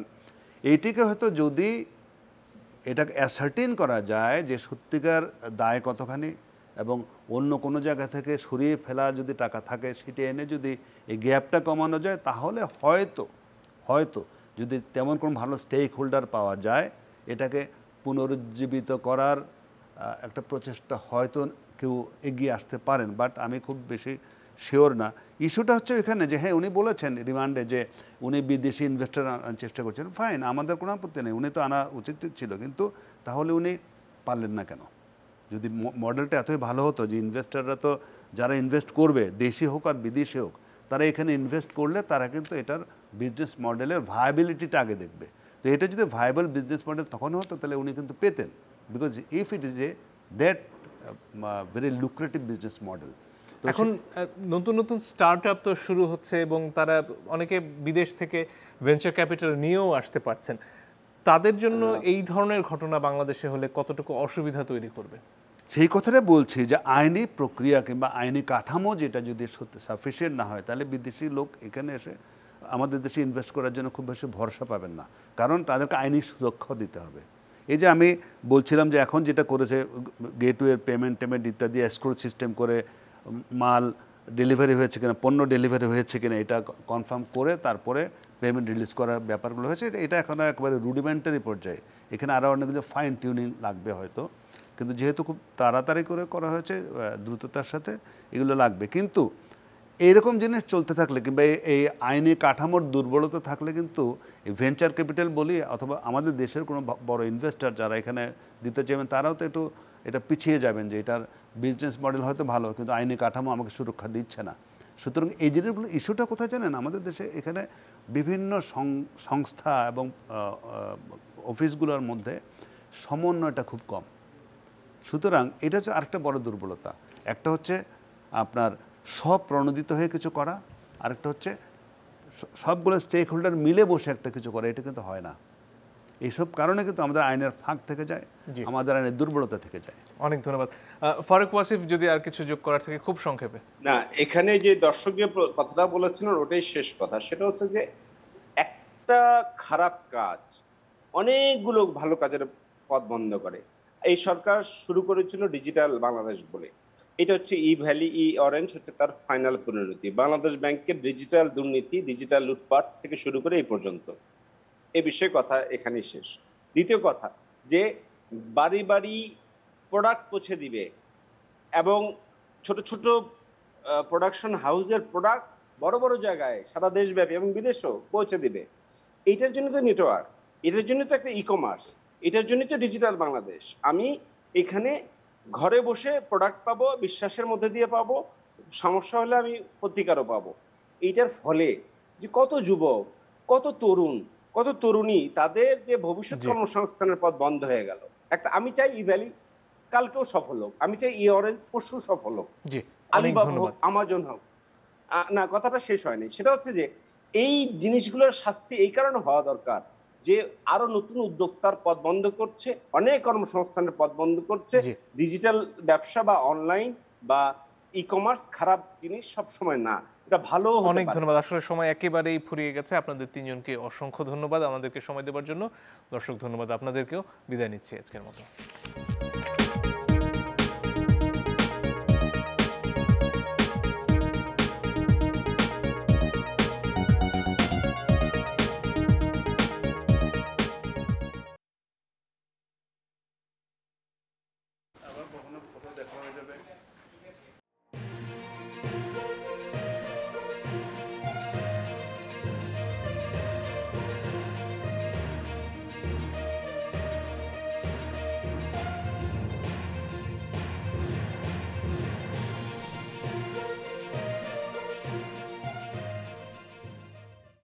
এইটিকে হয়তো যদি এটাকে অ্যাসার্টিন করা যায় যে সত্যিকার দায় কতখানি এবং অন্য কোনো জায়গা থেকে সরিয়ে ফেলা যদি টাকা থাকে সেটা এনে যদি এই গ্যাপটা কমানো যায়, তাহলে হয়তো যদি তেমন কোনো ভালো স্টেক হোল্ডার পাওয়া যায়, এটাকে পুনরুজ্জীবিত করার একটা প্রচেষ্টা হয়তো কেউ এগিয়ে আসতে পারেন। বাট আমি খুব বেশি শিওর না। ইস্যুটা হচ্ছে এখানে যে হ্যাঁ, উনি বলেছেন রিমান্ডে যে উনি বিদেশি ইনভেস্টর আনার চেষ্টা করছেন, ফাইন, আমাদের কোনো আপত্তি নেই, উনি তো আনা উচিত ছিল, কিন্তু তাহলে উনি পারলেন না কেন? যদি মডেলটা এতই ভালো হতো যে ইনভেস্টাররা তো যারা ইনভেস্ট করবে, দেশি হোক আর বিদেশি হোক, তারা এখানে ইনভেস্ট করলে তারা কিন্তু এটার বিজনেস মডেলের ভায়াবিলিটিটা আগে দেখবে। তো এটা যদি ভায়াবল বিজনেস মডেল তখন হতো তাহলে উনি কিন্তু পেতেন, because if it is that very lucrative business model. এখন নতুন নতুন স্টার্ট আপ তো শুরু হচ্ছে এবং তারা অনেকে বিদেশ থেকে ভেঞ্চার ক্যাপিটাল নিয়েও আসতে পারছেন। তাদের জন্য এই ধরনের ঘটনা বাংলাদেশে হলে কতটুকু অসুবিধা তৈরি করবে? সেই কথাটা বলছি যে আইনি প্রক্রিয়া কিংবা আইনি কাঠামো যেটা যদি সাফিসিয়েন্ট না হয়, তাহলে বিদেশি লোক এখানে এসে আমাদের দেশে ইনভেস্ট করার জন্য খুব বেশি ভরসা পাবেন না, কারণ তাদেরকে আইনি সুরক্ষা দিতে হবে। এই যে আমি বলছিলাম যে এখন যেটা করেছে গেটওয়ে পেমেন্ট ইত্যাদি এসকোর সিস্টেম করে মাল ডেলিভারি হয়েছে কিনা, পণ্য ডেলিভারি হয়েছে কিনা এটা কনফার্ম করে তারপরে পেমেন্ট রিলিজ করার ব্যাপারগুলো হয়েছে, এটা এখনও একেবারে রুডিমেন্টারি পর্যায়ে। এখানে আরও অনেকগুলো ফাইন টিউনিং লাগবে হয়তো, কিন্তু যেহেতু খুব তাড়াতাড়ি করে করা হয়েছে দ্রুততার সাথে, এগুলো লাগবে। কিন্তু এইরকম জিনিস চলতে থাকলে কিংবা এই আইনি কাঠামোর দুর্বলতা থাকলে কিন্তু এই ভেঞ্চার ক্যাপিটাল বলি অথবা আমাদের দেশের কোনো বড় ইনভেস্টর যারা এখানে দিতে চাইবেন তারাও তো একটু এটা পিছিয়ে যাবেন যে এটার বিজনেস মডেল হয়তো ভালো কিন্তু আইনি কাঠামো আমাকে সুরক্ষা দিচ্ছে না। সুতরাং এই জিনিসগুলো ইস্যুটা কোথায় জানেন, আমাদের দেশে এখানে বিভিন্ন সংস্থা এবং অফিসগুলোর মধ্যে সমন্বয়টা খুব কম। সুতরাং এটা হচ্ছে আরেকটা বড় দুর্বলতা। একটা হচ্ছে আপনার সব প্রণোদিত হয়ে কিছু করা, আরেকটা হচ্ছে সবগুলো স্টেক হোল্ডার মিলে বসে একটা কিছু করা, এটা কিন্তু হয় না। এইসব কারণে কিন্তু আমাদের আইনের ফাঁক থেকে যায়, আমাদের আইনের দুর্বলতা থেকে যায়। অনেক ধন্যবাদ। ফারুক ওয়াসিফ, যদি আর কিছু যোগ করার থেকে খুব সংক্ষেপে। না, এখানে যে দর্শক যে কথাটা বলেছিলেন ওটাই শেষ কথা, সেটা হচ্ছে যে একটা খারাপ কাজ অনেকগুলো ভালো কাজের পথ বন্ধ করে। এই সরকার শুরু করেছিল ডিজিটাল বাংলাদেশ বলে, এটা হচ্ছে ই ভ্যালি ই অরেঞ্জ হচ্ছে তার ফাইনাল পরিণতি। বাংলাদেশ ব্যাংকের ডিজিটাল দুর্নীতি, ডিজিটাল লুটপাট থেকে শুরু করে এই পর্যন্ত, এই বিষয়ে কথা এখানেই শেষ। দ্বিতীয় কথা, যে বাড়ি বাড়ি প্রোডাক্ট পৌঁছে দিবে এবং ছোট ছোট প্রোডাকশন হাউসের প্রোডাক্ট বড় বড় জায়গায় সারা দেশব্যাপী এবং বিদেশেও পৌঁছে দিবে, এইটার জন্য তো নেটওয়ার্ক, এটার জন্য তো একটা ই কমার্স, এটার জন্য তো ডিজিটাল বাংলাদেশ। আমি এখানে ঘরে বসে প্রোডাক্ট পাবো, বিশ্বাসের মধ্যে দিয়ে পাবো, সমস্যা হলে আমি প্রতিকারও পাবো। এইটার ফলে যে কত যুবক, কত তরুণ, কত তরুণী তাদের যে ভবিষ্যৎ কর্মসংস্থানের পথ বন্ধ হয়ে গেল। একটা আমি চাই ই ভ্যালি কালকেও সফল হোক, আমি চাই ই অরেঞ্জ পরশু সফল হোক, আলিবাবা হোক, আমাজন হোক। না, কথাটা শেষ হয়নি। সেটা হচ্ছে যে এই জিনিসগুলোর শাস্তি এই কারণে হওয়া দরকার যে আরো নতুন উদ্যোক্তার পথ বন্ধ করছে, অনেক কর্মসংস্থানের পথ বন্ধ করছে। ডিজিটাল ব্যবসা বা অনলাইন বা ই কমার্স খারাপ জিনিস সব সময় না, এটা ভালো। অনেক ধন্যবাদ। আসলে সময় একেবারেই ফুরিয়ে গেছে। আপনাদের তিনজনকে অসংখ্য ধন্যবাদ আমাদেরকে সময় দেওয়ার জন্য। দর্শক ধন্যবাদ আপনাদেরকেও। বিদায় নিচ্ছি আজকের মতো।